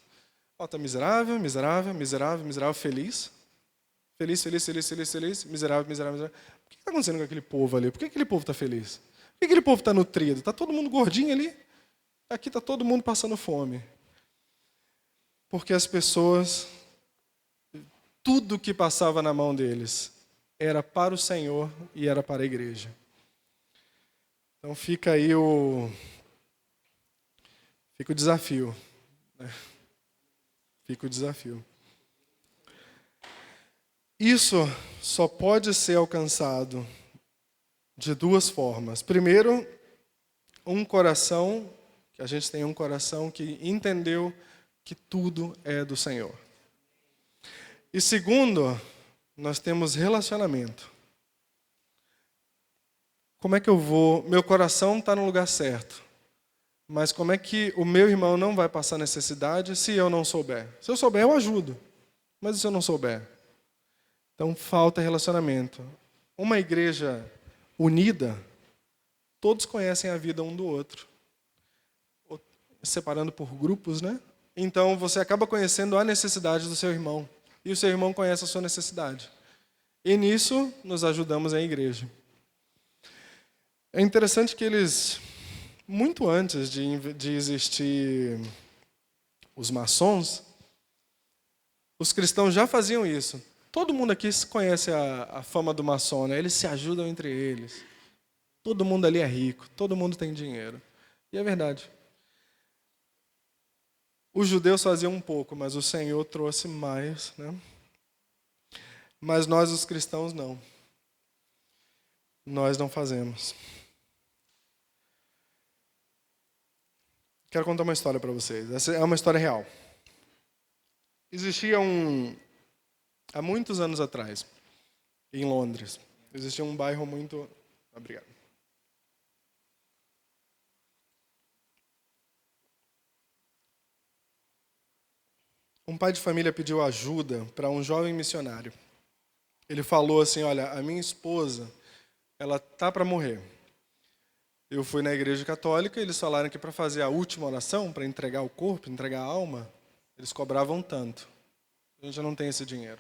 ó, tá miserável, miserável, miserável, miserável, feliz. Feliz, feliz, feliz, feliz, feliz, miserável, miserável, miserável. O que está acontecendo com aquele povo ali? Por que aquele povo está feliz? Por que aquele povo está nutrido? Está todo mundo gordinho ali? Aqui está todo mundo passando fome. Porque as pessoas, tudo que passava na mão deles era para o Senhor e era para a igreja. Então fica aí o desafio. Né? Fica o desafio. Isso só pode ser alcançado de duas formas. Primeiro, que a gente tenha um coração que entendeu que tudo é do Senhor. E segundo, nós temos relacionamento. Como é que eu vou... Meu coração está no lugar certo. Mas como é que o meu irmão não vai passar necessidade se eu não souber? Se eu souber, eu ajudo. Mas e se eu não souber? Então, falta relacionamento. Uma igreja unida, todos conhecem a vida um do outro. Separando por grupos, né? Então, você acaba conhecendo a necessidade do seu irmão. E o seu irmão conhece a sua necessidade. E nisso, nos ajudamos em igreja. É interessante que eles, muito antes de existir os maçons, os cristãos já faziam isso. Todo mundo aqui conhece a fama do maçom, né? Eles se ajudam entre eles. Todo mundo ali é rico, todo mundo tem dinheiro. E é verdade. Os judeus faziam um pouco, mas o Senhor trouxe mais, né? Mas nós, os cristãos, não. Nós não fazemos. Quero contar uma história para vocês. Essa é uma história real. Existia há muitos anos atrás, em Londres, existia um bairro muito... Obrigado. Um pai de família pediu ajuda para um jovem missionário. Ele falou assim, olha, a minha esposa, ela tá para morrer. Eu fui na igreja católica, eles falaram que para fazer a última oração, para entregar o corpo, entregar a alma, eles cobravam tanto. A gente não tem esse dinheiro.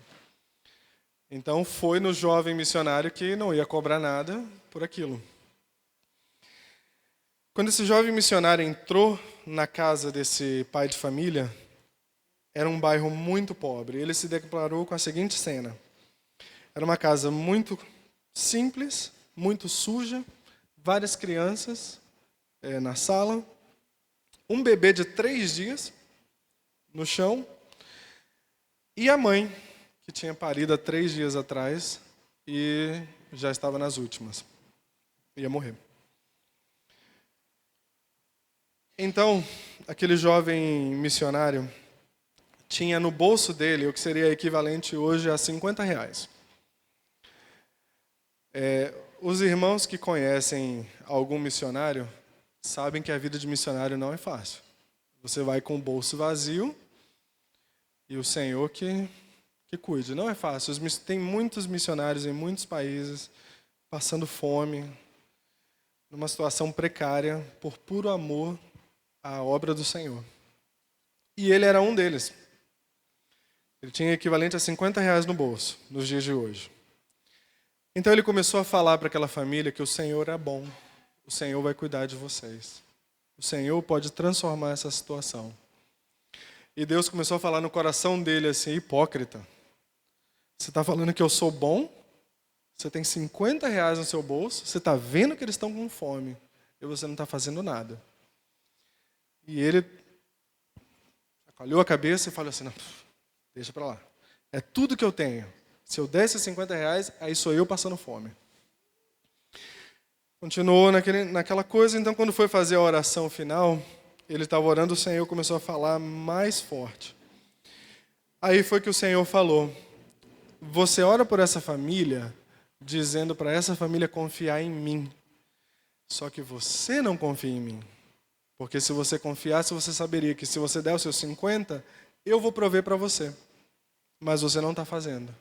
Então foi no jovem missionário que não ia cobrar nada por aquilo. Quando esse jovem missionário entrou na casa desse pai de família, era um bairro muito pobre. Ele se deparou com a seguinte cena. Era uma casa muito simples, muito suja, várias crianças na sala, um bebê de 3 dias no chão e a mãe, que tinha parido há 3 dias atrás e já estava nas últimas. Ia morrer. Então, aquele jovem missionário tinha no bolso dele o que seria equivalente hoje a R$50. Os irmãos que conhecem algum missionário sabem que a vida de missionário não é fácil. Você vai com o bolso vazio e o Senhor que cuide. Não é fácil. Tem muitos missionários em muitos países passando fome, numa situação precária, por puro amor à obra do Senhor. E ele era um deles. Ele tinha equivalente a R$50 no bolso, nos dias de hoje. Então ele começou a falar para aquela família que o Senhor é bom, o Senhor vai cuidar de vocês. O Senhor pode transformar essa situação. E Deus começou a falar no coração dele assim, hipócrita. Você está falando que eu sou bom? Você tem R$50 no seu bolso, você está vendo que eles estão com fome e você não está fazendo nada. E ele acolheu a cabeça e falou assim, não, deixa para lá. É tudo que eu tenho. Se eu desse R$50, aí sou eu passando fome. Continuou naquela coisa, então quando foi fazer a oração final, ele estava orando, o Senhor começou a falar mais forte. Aí foi que o Senhor falou, você ora por essa família, dizendo para essa família confiar em mim. Só que você não confia em mim. Porque se você confiasse, você saberia que se você der os seus 50, eu vou prover para você. Mas você não está fazendo.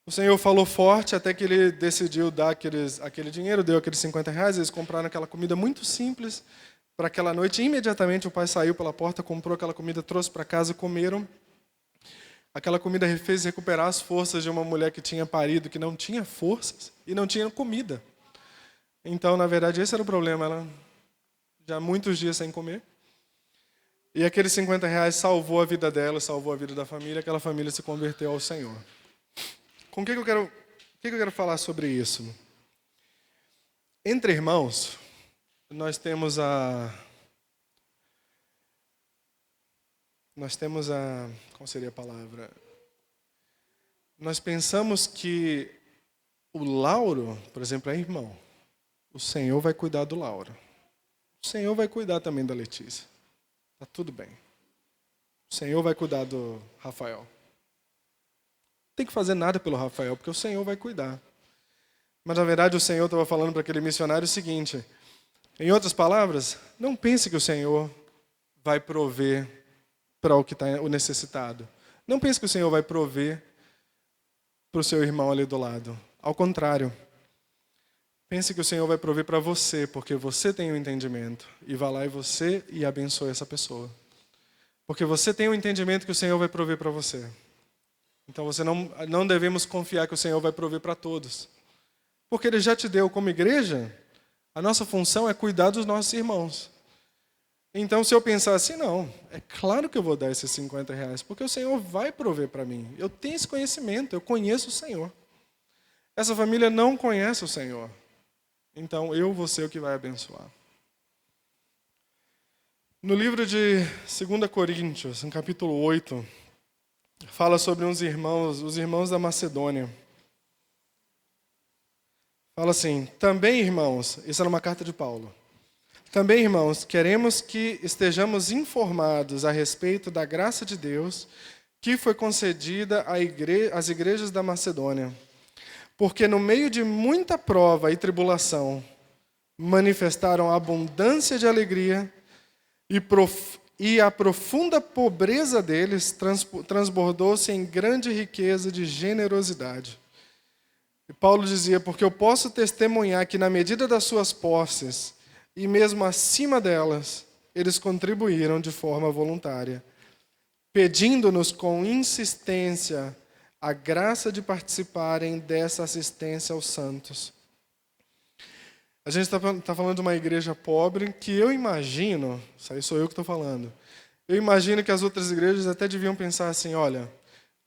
O Senhor falou forte até que ele decidiu dar aquele dinheiro, deu aqueles R$ 50, eles compraram aquela comida muito simples para aquela noite. Imediatamente o pai saiu pela porta, comprou aquela comida, trouxe para casa, comeram. Aquela comida fez recuperar as forças de uma mulher que tinha parido, que não tinha forças e não tinha comida. Então, na verdade, esse era o problema. Ela já há muitos dias sem comer. E aqueles R$ 50 salvou a vida dela, salvou a vida da família. Aquela família se converteu ao Senhor. Com o que eu quero falar sobre isso? Entre irmãos, nós temos como seria a palavra? Nós pensamos que o Lauro, por exemplo, é irmão. O Senhor vai cuidar do Lauro. O Senhor vai cuidar também da Letícia. Tá tudo bem. O Senhor vai cuidar do Rafael. Não tem que fazer nada pelo Rafael, porque o Senhor vai cuidar. Mas, na verdade, o Senhor estava falando para aquele missionário o seguinte: em outras palavras, não pense que o Senhor vai prover para o que está o necessitado. Não pense que o Senhor vai prover para o seu irmão ali do lado. Ao contrário. Pense que o Senhor vai prover para você, porque você tem o entendimento. E vá lá e abençoe essa pessoa. Porque você tem o entendimento que o Senhor vai prover para você. Então você não devemos confiar que o Senhor vai prover para todos. Porque Ele já te deu como igreja, a nossa função é cuidar dos nossos irmãos. Então se eu pensar assim, não, é claro que eu vou dar esses R$ 50, porque o Senhor vai prover para mim. Eu tenho esse conhecimento, eu conheço o Senhor. Essa família não conhece o Senhor. Então, eu vou ser o que vai abençoar. No livro de 2 Coríntios, no capítulo 8, fala sobre os irmãos da Macedônia. Fala assim: também, irmãos, isso era uma carta de Paulo. Também, irmãos, queremos que estejamos informados a respeito da graça de Deus que foi concedida às igrejas da Macedônia. Porque no meio de muita prova e tribulação, manifestaram abundância de alegria e a profunda pobreza deles transbordou-se em grande riqueza de generosidade. E Paulo dizia: porque eu posso testemunhar que na medida das suas posses, e mesmo acima delas, eles contribuíram de forma voluntária, pedindo-nos com insistência a graça de participarem dessa assistência aos santos. A gente está falando de uma igreja pobre que eu imagino, isso aí sou eu que estou falando, eu imagino que as outras igrejas até deviam pensar assim: olha,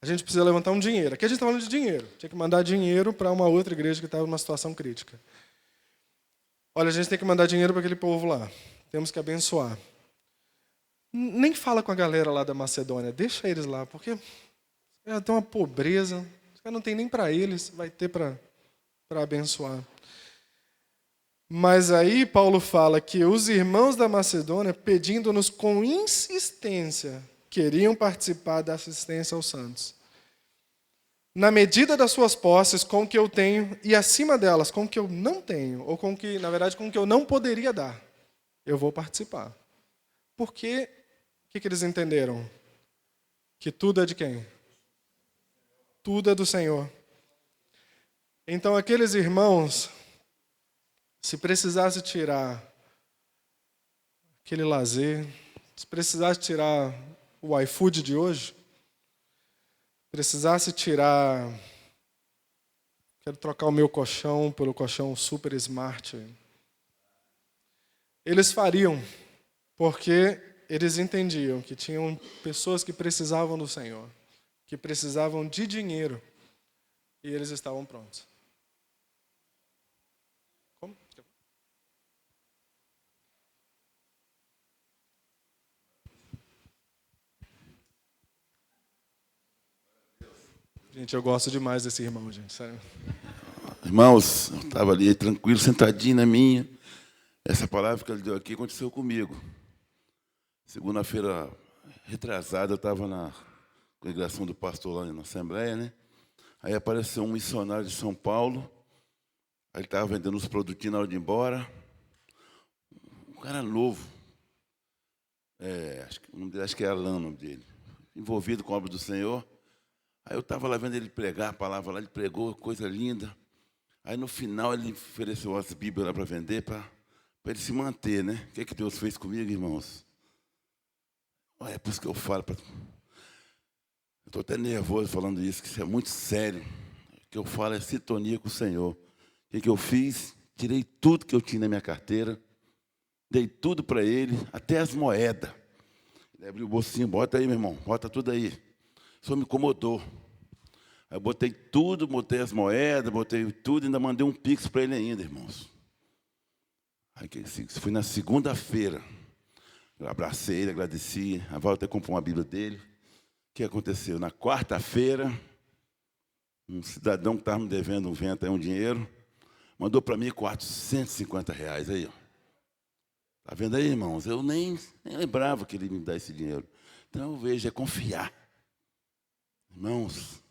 a gente precisa levantar um dinheiro. Aqui a gente está falando de dinheiro. Tinha que mandar dinheiro para uma outra igreja que estava numa situação crítica. Olha, a gente tem que mandar dinheiro para aquele povo lá. Temos que abençoar. Nem fala com a galera lá da Macedônia, deixa eles lá, porque tem uma pobreza, não tem nem para eles, vai ter para abençoar. Mas aí Paulo fala que os irmãos da Macedônia, pedindo-nos com insistência, queriam participar da assistência aos santos. Na medida das suas posses, com o que eu tenho, e acima delas, com o que eu não tenho, ou com o que, na verdade, com o que eu não poderia dar, eu vou participar. Porque o que eles entenderam? Que tudo é de quem? Tudo é do Senhor. Então, aqueles irmãos, se precisasse tirar aquele lazer, se precisasse tirar o iFood de hoje, precisasse tirar, quero trocar o meu colchão pelo colchão Super Smart, eles fariam, porque eles entendiam que tinham pessoas que precisavam do Senhor, que precisavam de dinheiro, e eles estavam prontos. Como? Gente, eu gosto demais desse irmão, gente, sério. Irmãos, eu estava ali tranquilo, sentadinho na minha. Essa palavra que ele deu aqui aconteceu comigo. Segunda-feira retrasada, eu estava na congregação do pastor lá na Assembleia, né? Aí apareceu um missionário de São Paulo. Aí ele estava vendendo os produtinhos na hora de ir embora. Um cara novo. Acho que é Alain o nome dele. Envolvido com a obra do Senhor. Aí eu estava lá vendo ele pregar a palavra lá, ele pregou, coisa linda. Aí no final ele ofereceu as Bíblias lá para vender, para ele se manter, né? O que Deus fez comigo, irmãos? Olha, é por isso que eu falo. Eu estou até nervoso falando isso, que isso é muito sério. O que eu falo é sintonia com o Senhor. O que eu fiz? Tirei tudo que eu tinha na minha carteira, dei tudo para ele, até as moedas. Ele abriu o bolsinho, bota aí, meu irmão, bota tudo aí. O senhor me incomodou. Aí eu botei tudo, botei as moedas, botei tudo, ainda mandei um pix para ele ainda, irmãos. Aí fui na segunda-feira. Eu abracei ele, agradeci. A Val até comprou uma Bíblia dele. O que aconteceu? Na quarta-feira, um cidadão que estava me devendo um vento, um dinheiro, mandou para mim R$ 450 aí, ó. Está vendo aí, irmãos? Eu nem lembrava que ele me dá esse dinheiro. Então eu vejo, é confiar. Irmãos,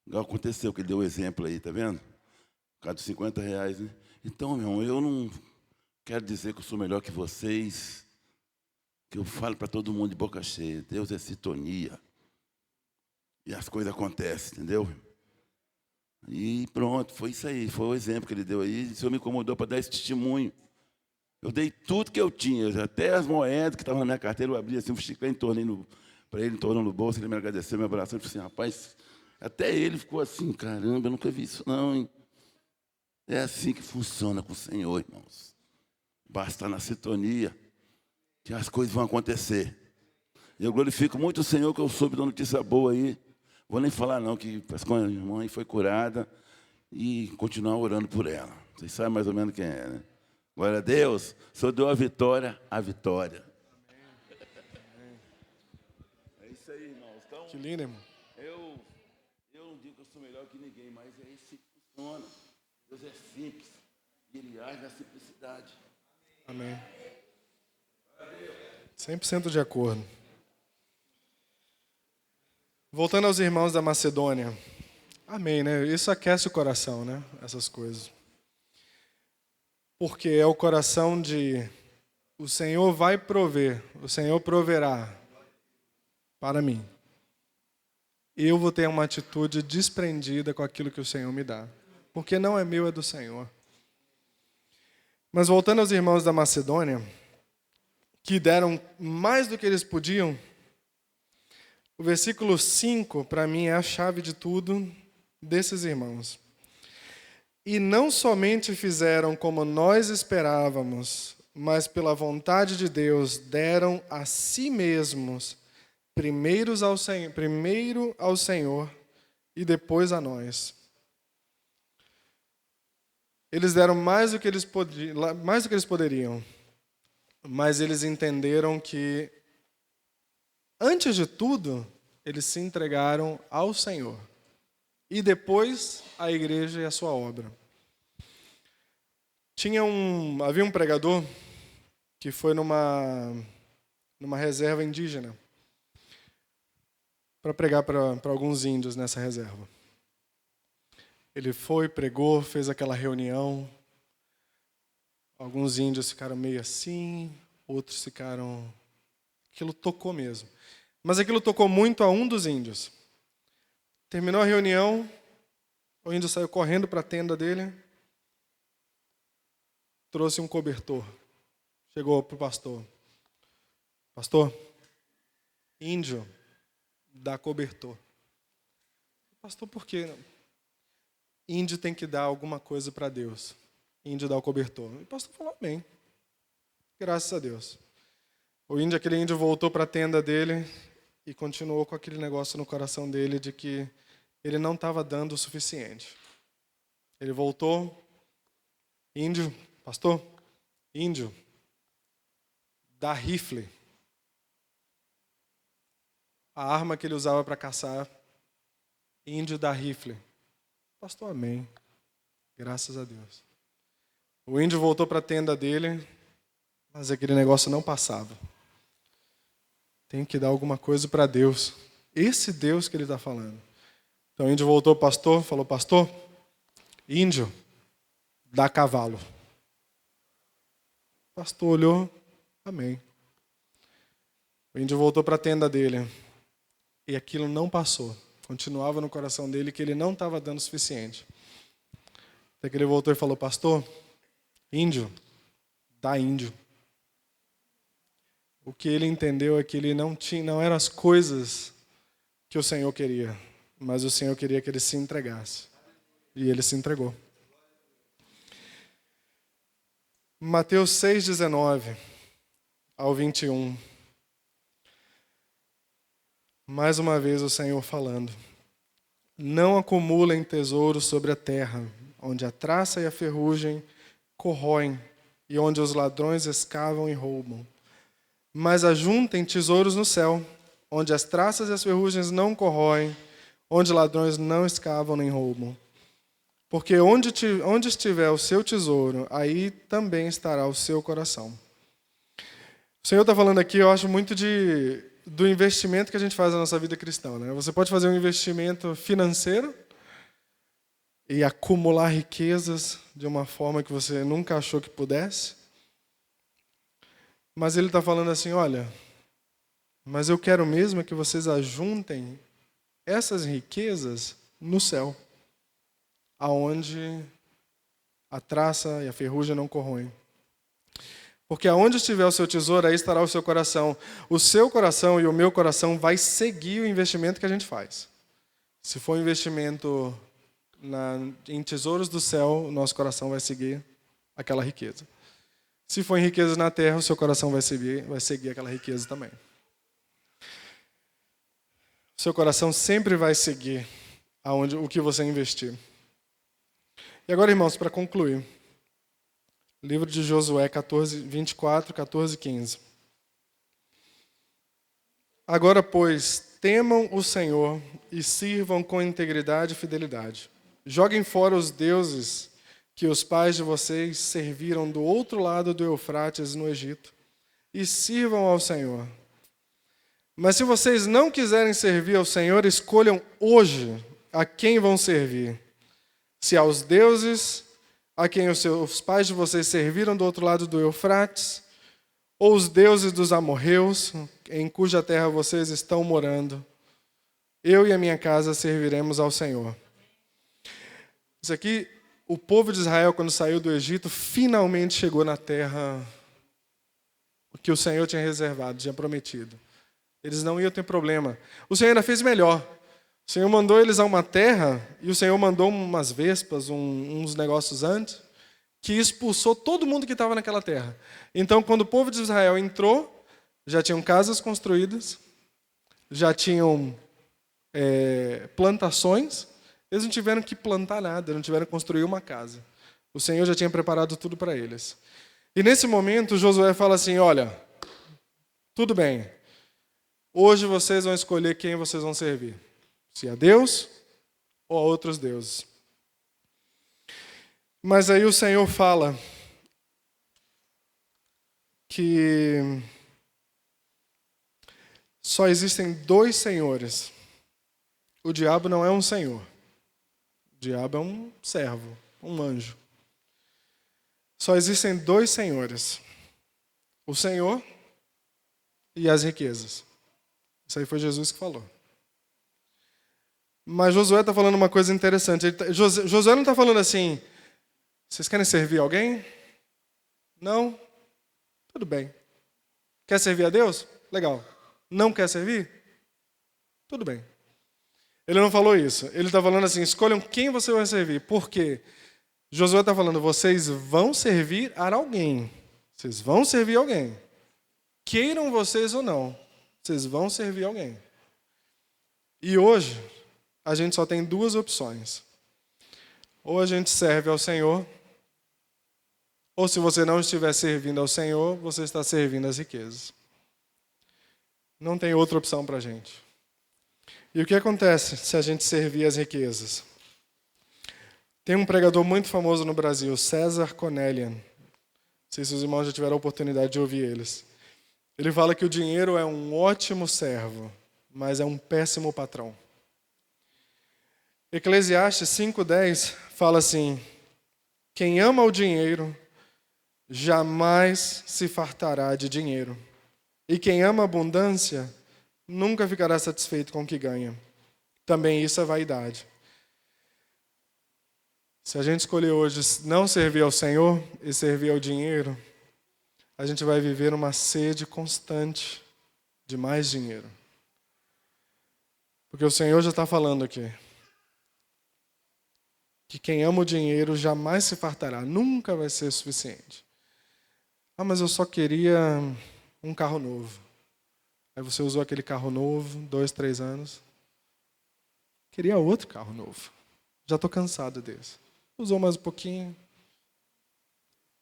igual aconteceu, que ele deu o exemplo aí, está vendo? Por causa dos R$ 50, né? Então, meu irmão, eu não quero dizer que eu sou melhor que vocês, que eu falo para todo mundo de boca cheia. Deus é sintonia. E as coisas acontecem, entendeu? E pronto, foi isso aí, foi o exemplo que ele deu aí. O Senhor me incomodou para dar esse testemunho. Eu dei tudo que eu tinha, até as moedas que estavam na minha carteira, eu abri assim, um chiclete, entornei para ele, entornou no bolso, ele me agradeceu, me abraçou, e falou assim, rapaz, até ele ficou assim, caramba, eu nunca vi isso não, hein? É assim que funciona com o Senhor, irmãos. Basta estar na sintonia, que as coisas vão acontecer. E eu glorifico muito o Senhor que eu soube da notícia boa aí. Vou nem falar não, que a minha mãe foi curada e continuar orando por ela. Vocês sabem mais ou menos quem é, né? Glória a Deus, o Senhor deu a vitória. É isso aí, irmãos. Então, Que lindo, irmão. eu não digo que eu sou melhor que ninguém, mas é assim que funciona. Deus é simples e Ele age na simplicidade. Amém. 100% de acordo. Voltando aos irmãos da Macedônia. Amém, né? Isso aquece o coração, né? Essas coisas. Porque é o coração de o Senhor vai prover, o Senhor proverá para mim. Eu vou ter uma atitude desprendida com aquilo que o Senhor me dá. Porque não é meu, é do Senhor. Mas voltando aos irmãos da Macedônia, que deram mais do que eles podiam, o versículo 5, para mim, é a chave de tudo desses irmãos. E não somente fizeram como nós esperávamos, mas pela vontade de Deus deram a si mesmos, primeiro ao Senhor e depois a nós. Eles deram mais do que eles poderiam, mas eles entenderam que, antes de tudo, eles se entregaram ao Senhor. E depois a igreja e a sua obra. Havia um pregador que foi numa reserva indígena para pregar para alguns índios nessa reserva. Ele foi, pregou, fez aquela reunião. Alguns índios ficaram meio assim, outros ficaram... Aquilo tocou mesmo. Mas aquilo tocou muito a um dos índios. Terminou a reunião, o índio saiu correndo para a tenda dele, trouxe um cobertor. Chegou para o pastor. Pastor, índio dá cobertor. Pastor, por quê? Índio tem que dar alguma coisa para Deus. Índio dá o cobertor. E o pastor falou, amém. Graças a Deus. Aquele índio voltou para a tenda dele e continuou com aquele negócio no coração dele de que ele não estava dando o suficiente. Ele voltou, índio, pastor, índio, dá rifle. A arma que ele usava para caçar, índio dá rifle. Pastor, amém. Graças a Deus. O índio voltou para a tenda dele, mas aquele negócio não passava. Tem que dar alguma coisa para Deus. Esse Deus que ele está falando. Então o índio voltou ao pastor, falou, pastor, índio, dá cavalo. O pastor olhou, amém. O índio voltou para a tenda dele. E aquilo não passou. Continuava no coração dele que ele não estava dando o suficiente. Até que ele voltou e falou, pastor, índio, dá índio. O que ele entendeu é que ele não eram as coisas que o Senhor queria, mas o Senhor queria que ele se entregasse. E ele se entregou. Mateus 6:19 ao 21. Mais uma vez o Senhor falando. Não acumulem tesouros sobre a terra, onde a traça e a ferrugem corroem, e onde os ladrões escavam e roubam. Mas ajuntem tesouros no céu, onde as traças e as ferrugens não corroem, onde ladrões não escavam nem roubam. Porque onde estiver o seu tesouro, aí também estará o seu coração. O Senhor está falando aqui, eu acho muito do investimento que a gente faz na nossa vida cristã, né? Você pode fazer um investimento financeiro e acumular riquezas de uma forma que você nunca achou que pudesse. Mas ele está falando assim, olha, mas eu quero mesmo que vocês ajuntem essas riquezas no céu, aonde a traça e a ferrugem não corroem. Porque aonde estiver o seu tesouro, aí estará o seu coração. O seu coração e o meu coração vai seguir o investimento que a gente faz. Se for investimento em tesouros do céu, o nosso coração vai seguir aquela riqueza. Se for em riquezas na terra, o seu coração vai seguir aquela riqueza também. O seu coração sempre vai seguir o que você investir. E agora, irmãos, para concluir. Livro de Josué 24, 14 e 15. Agora, pois, temam o Senhor e sirvam com integridade e fidelidade. Joguem fora os deuses que os pais de vocês serviram do outro lado do Eufrates, no Egito, e sirvam ao Senhor. Mas se vocês não quiserem servir ao Senhor, escolham hoje a quem vão servir. Se aos deuses a quem os pais de vocês serviram do outro lado do Eufrates, ou os deuses dos amorreus, em cuja terra vocês estão morando. Eu e a minha casa serviremos ao Senhor. Isso aqui, o povo de Israel, quando saiu do Egito, finalmente chegou na terra que o Senhor tinha reservado, tinha prometido. Eles não iam ter problema. O Senhor ainda fez melhor. O Senhor mandou eles a uma terra, e o Senhor mandou umas vespas, uns negócios antes, que expulsou todo mundo que estava naquela terra. Então, quando o povo de Israel entrou, já tinham casas construídas, já tinham plantações, eles não tiveram que plantar nada, não tiveram que construir uma casa. O Senhor já tinha preparado tudo para eles. E nesse momento, Josué fala assim, olha, tudo bem, hoje vocês vão escolher quem vocês vão servir. Se a Deus ou a outros deuses. Mas aí o Senhor fala que só existem dois senhores. O diabo não é um senhor. O diabo é um servo, um anjo. Só existem dois senhores. O Senhor e as riquezas. Isso aí foi Jesus que falou. Mas Josué está falando uma coisa interessante. Josué não está falando assim, vocês querem servir alguém? Não? Tudo bem. Quer servir a Deus? Legal. Não quer servir? Tudo bem. Ele não falou isso. Ele está falando assim, escolham quem você vai servir. Por quê? Josué está falando, vocês vão servir a alguém. Vocês vão servir alguém. Queiram vocês ou não, vocês vão servir alguém. E hoje, a gente só tem duas opções. Ou a gente serve ao Senhor, ou se você não estiver servindo ao Senhor, você está servindo às riquezas. Não tem outra opção para a gente. E o que acontece se a gente servir às riquezas? Tem um pregador muito famoso no Brasil, César Cornelian. Não sei se os irmãos já tiveram a oportunidade de ouvir eles. Ele fala que o dinheiro é um ótimo servo, mas é um péssimo patrão. Eclesiastes 5:10 fala assim, quem ama o dinheiro jamais se fartará de dinheiro. E quem ama a abundância nunca ficará satisfeito com o que ganha. também isso é vaidade. Se a gente escolher hoje não servir ao Senhor e servir ao dinheiro, a gente vai viver uma sede constante de mais dinheiro. Porque o Senhor já está falando aqui que quem ama o dinheiro jamais se fartará, nunca vai ser suficiente. Ah, mas eu só queria um carro novo. Aí você usou aquele carro novo, 2, 3 anos. Queria outro carro novo. Já estou cansado desse. Usou mais um pouquinho.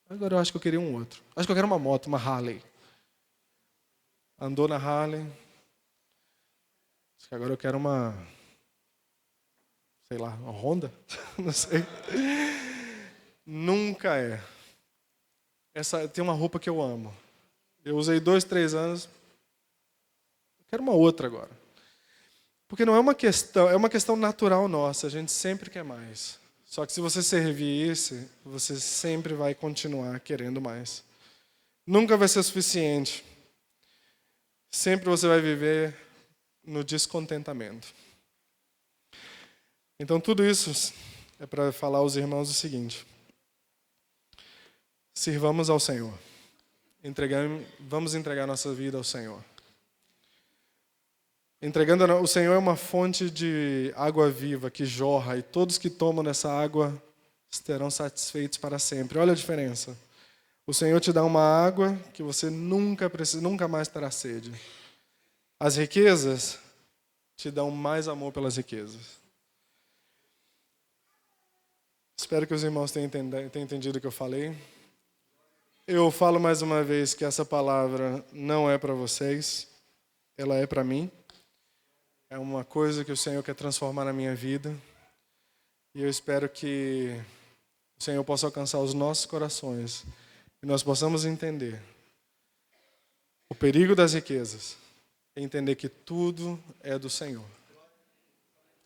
Agora eu acho que eu queria um outro. Acho que eu quero uma moto, uma Harley. Andou na Harley. Acho que agora eu quero uma... sei lá, uma Honda? Não sei. Nunca é. Tem uma roupa que eu amo. Eu usei 2, 3 anos. Quero uma outra agora. Porque não é uma questão, é uma questão natural nossa. A gente sempre quer mais. Só que se você servir esse, você sempre vai continuar querendo mais. Nunca vai ser suficiente. Sempre você vai viver no descontentamento. Então tudo isso é para falar aos irmãos o seguinte: sirvamos ao Senhor. Vamos entregar nossa vida ao Senhor. O Senhor é uma fonte de água viva que jorra, e todos que tomam dessa água estarão satisfeitos para sempre. Olha a diferença. O Senhor te dá uma água que você nunca mais terá sede. As riquezas te dão mais amor pelas riquezas. Espero que os irmãos tenham entendido o que eu falei. Eu falo mais uma vez que essa palavra não é para vocês, ela é para mim. É uma coisa que o Senhor quer transformar na minha vida. E eu espero que o Senhor possa alcançar os nossos corações e nós possamos entender o perigo das riquezas e entender que tudo é do Senhor.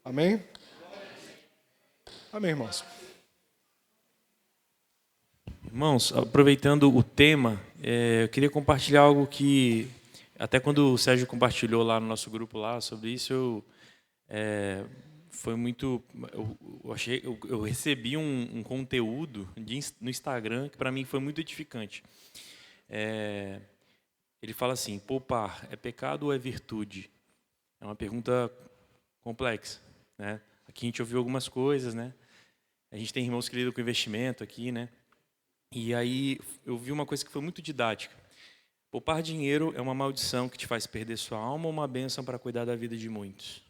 Amém? Amém, irmãos. Irmãos, aproveitando o tema, eu queria compartilhar algo que, até quando o Sérgio compartilhou lá no nosso grupo lá sobre isso, foi muito... Eu recebi um conteúdo no Instagram que para mim foi muito edificante. Ele fala assim: poupar é pecado ou é virtude? É uma pergunta complexa, né? Aqui a gente ouviu algumas coisas, né? A gente tem irmãos que lidam com investimento aqui, né? E aí eu vi uma coisa que foi muito didática. Poupar dinheiro é uma maldição que te faz perder sua alma ou uma bênção para cuidar da vida de muitos?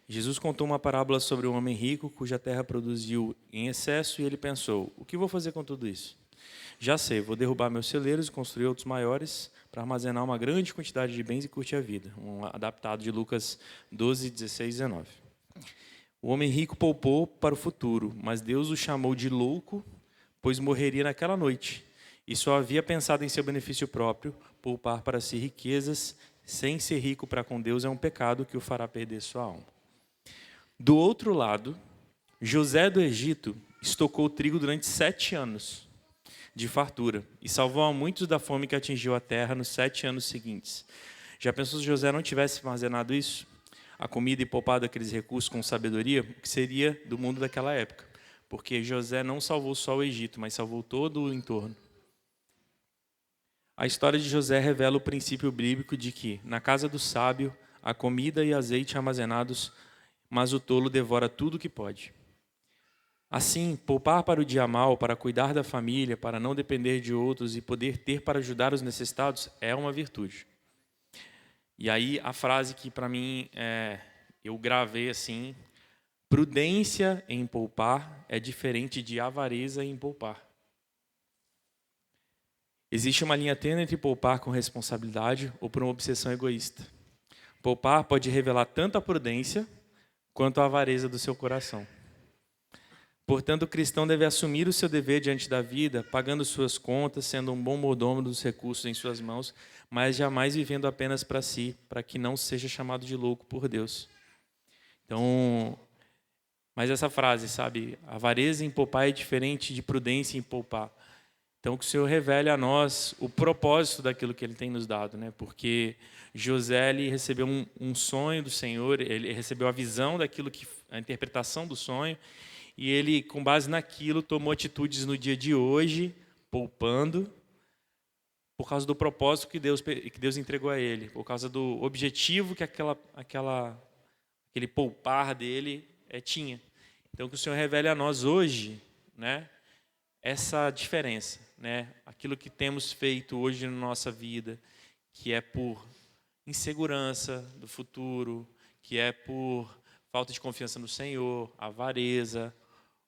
Jesus contou uma parábola sobre um homem rico cuja terra produziu em excesso e ele pensou: o que vou fazer com tudo isso? Já sei, vou derrubar meus celeiros e construir outros maiores para armazenar uma grande quantidade de bens e curtir a vida. Um adaptado de Lucas 12, 16 e 19. O homem rico poupou para o futuro, mas Deus o chamou de louco, pois morreria naquela noite, e só havia pensado em seu benefício próprio. Poupar para si riquezas, sem ser rico para com Deus, é um pecado que o fará perder sua alma. Do outro lado, José do Egito estocou trigo durante 7 anos de fartura, e salvou a muitos da fome que atingiu a terra nos 7 anos seguintes. Já pensou se José não tivesse armazenado isso? A comida e poupado aqueles recursos com sabedoria, o que seria do mundo daquela época? Porque José não salvou só o Egito, mas salvou todo o entorno. A história de José revela o princípio bíblico de que, na casa do sábio, há comida e azeite armazenados, mas o tolo devora tudo o que pode. Assim, poupar para o dia mau, para cuidar da família, para não depender de outros e poder ter para ajudar os necessitados, é uma virtude. E aí a frase que para mim eu gravei assim: prudência em poupar é diferente de avareza em poupar. Existe uma linha tênue entre poupar com responsabilidade ou por uma obsessão egoísta. Poupar pode revelar tanto a prudência quanto a avareza do seu coração. Portanto, o cristão deve assumir o seu dever diante da vida, pagando suas contas, sendo um bom mordomo dos recursos em suas mãos, mas jamais vivendo apenas para si, para que não seja chamado de louco por Deus. Então, mas essa frase, sabe, avareza em poupar é diferente de prudência em poupar. Então, que o Senhor revele a nós o propósito daquilo que Ele tem nos dado, né? Porque José ele recebeu um sonho do Senhor, ele recebeu a visão daquilo a interpretação do sonho, e ele, com base naquilo, tomou atitudes no dia de hoje, poupando, por causa do propósito que Deus entregou a ele, por causa do objetivo que aquele poupar dele tinha. Então, que o Senhor revele a nós hoje, né, essa diferença, né, aquilo que temos feito hoje na nossa vida, que é por insegurança do futuro, que é por falta de confiança no Senhor, avareza,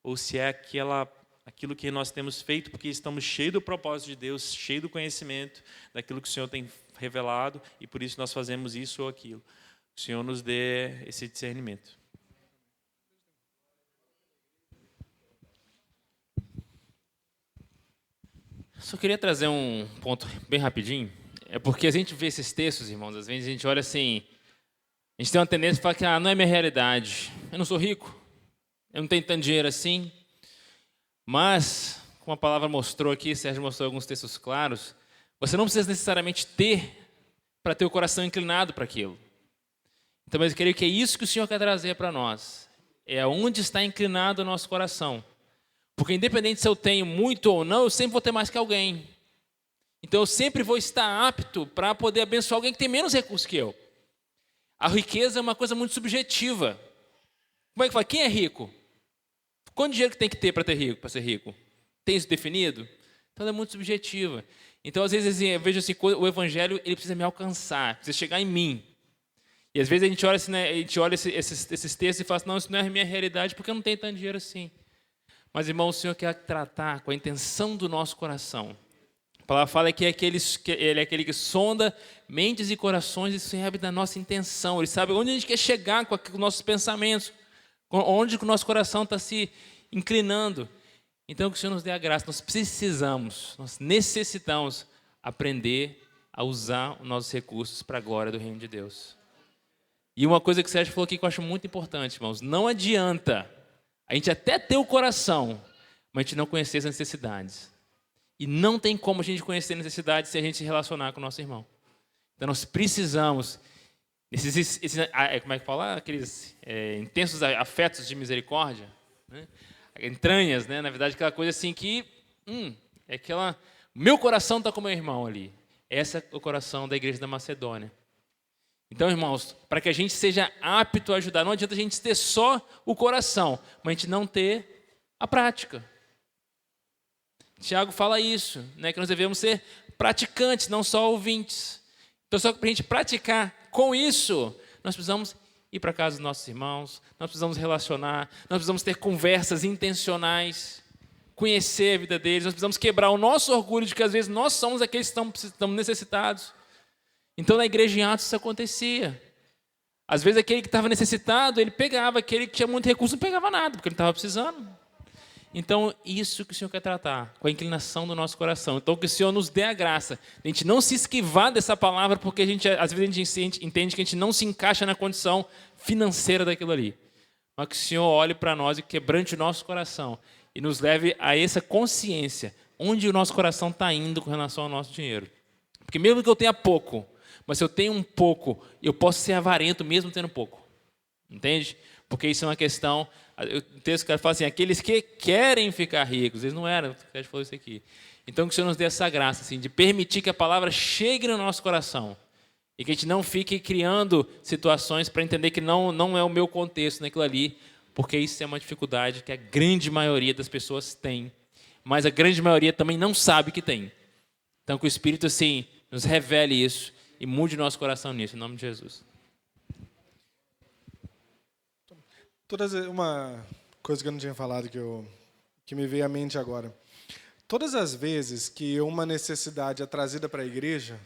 ou se é aquilo que nós temos feito porque estamos cheios do propósito de Deus, cheios do conhecimento daquilo que o Senhor tem revelado, e por isso nós fazemos isso ou aquilo. O Senhor nos dê esse discernimento. Só queria trazer um ponto bem rapidinho. É porque a gente vê esses textos, irmãos, às vezes a gente olha assim, a gente tem uma tendência para falar que não é minha realidade. Eu não sou rico, eu não tenho tanto dinheiro assim. Mas, como a palavra mostrou aqui, Sérgio mostrou alguns textos claros, você não precisa necessariamente ter para ter o coração inclinado para aquilo. Então, mas eu creio que é isso que o Senhor quer trazer para nós. É onde está inclinado o nosso coração. Porque independente se eu tenho muito ou não, eu sempre vou ter mais que alguém. Então eu sempre vou estar apto para poder abençoar alguém que tem menos recursos que eu. A riqueza é uma coisa muito subjetiva. Como é que fala? Quem é rico? Quanto dinheiro que tem que ter para ser rico? Tem isso definido? Então é muito subjetiva. Então às vezes eu vejo assim, o evangelho ele precisa me alcançar, precisa chegar em mim. E às vezes a gente olha, assim, né, a gente olha esses textos e fala assim, não, isso não é a minha realidade porque eu não tenho tanto dinheiro assim. Mas, irmão, o Senhor quer tratar com a intenção do nosso coração. A palavra fala que Ele é aquele que sonda mentes e corações e sabe da nossa intenção. Ele sabe onde a gente quer chegar com os nossos pensamentos, onde o nosso coração está se inclinando. Então, que o Senhor nos dê a graça. Nós necessitamos aprender a usar os nossos recursos para a glória do reino de Deus. E uma coisa que o Sérgio falou aqui que eu acho muito importante, irmãos. Não adianta a gente até ter o coração, mas a gente não conhecer as necessidades. E não tem como a gente conhecer necessidades se a gente se relacionar com o nosso irmão. Então nós precisamos, como é que fala? Aqueles intensos afetos de misericórdia, né? Entranhas, né? Na verdade, aquela coisa assim que, é aquela, meu coração está com o meu irmão ali. Esse é o coração da igreja da Macedônia. Então, irmãos, para que a gente seja apto a ajudar, não adianta a gente ter só o coração, mas a gente não ter a prática. Tiago fala isso, né, que nós devemos ser praticantes, não só ouvintes. Então, só que para a gente praticar com isso, nós precisamos ir para a casa dos nossos irmãos, nós precisamos relacionar, nós precisamos ter conversas intencionais, conhecer a vida deles, nós precisamos quebrar o nosso orgulho de que às vezes nós somos aqueles que estamos necessitados. Então, na igreja em Atos isso acontecia. Às vezes, aquele que estava necessitado, ele pegava, aquele que tinha muito recurso não pegava nada, porque ele estava precisando. Então, isso que o Senhor quer tratar, com a inclinação do nosso coração. Então, que o Senhor nos dê a graça, a gente não se esquivar dessa palavra, porque às vezes a gente entende que a gente não se encaixa na condição financeira daquilo ali. Mas que o Senhor olhe para nós e quebrante o nosso coração e nos leve a essa consciência, onde o nosso coração está indo com relação ao nosso dinheiro. Porque mesmo que eu tenha pouco, mas se eu tenho um pouco, eu posso ser avarento mesmo tendo pouco. Entende? Porque isso é uma questão... O texto fala assim, aqueles que querem ficar ricos. Eles não eram, o Sérgio falou isso aqui. Então, que o Senhor nos dê essa graça, assim, de permitir que a palavra chegue no nosso coração. E que a gente não fique criando situações para entender que não é o meu contexto naquilo ali. Porque isso é uma dificuldade que a grande maioria das pessoas tem. Mas a grande maioria também não sabe que tem. Então, que o Espírito, assim, nos revele isso. E mude nosso coração nisso, em nome de Jesus. Uma coisa que eu não tinha falado, que me veio à mente agora. Todas as vezes que uma necessidade é trazida para a igreja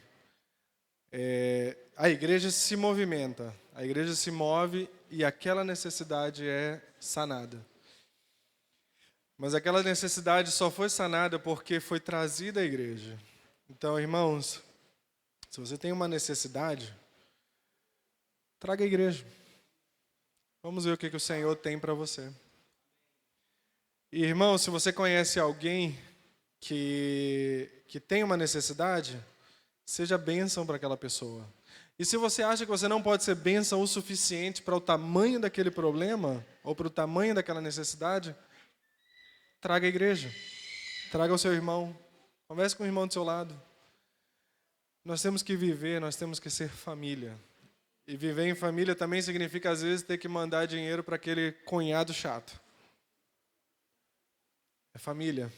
se movimenta, a igreja se move e aquela necessidade é sanada. Mas aquela necessidade só foi sanada porque foi trazida à igreja. Então, irmãos, se você tem uma necessidade, traga a igreja. Vamos ver o que o Senhor tem para você. E, irmão, se você conhece alguém que tem uma necessidade, seja bênção para aquela pessoa. E se você acha que você não pode ser bênção o suficiente para o tamanho daquele problema, ou para o tamanho daquela necessidade, traga a igreja. Traga o seu irmão. Converse com o irmão do seu lado. Nós temos que viver, nós temos que ser família. E viver em família também significa, às vezes, ter que mandar dinheiro para aquele cunhado chato. É família.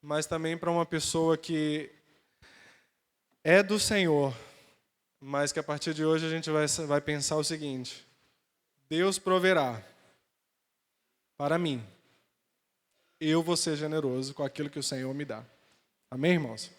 Mas também para uma pessoa que é do Senhor, mas que a partir de hoje a gente vai pensar o seguinte: Deus proverá para mim. Eu vou ser generoso com aquilo que o Senhor me dá. Amém, irmãos?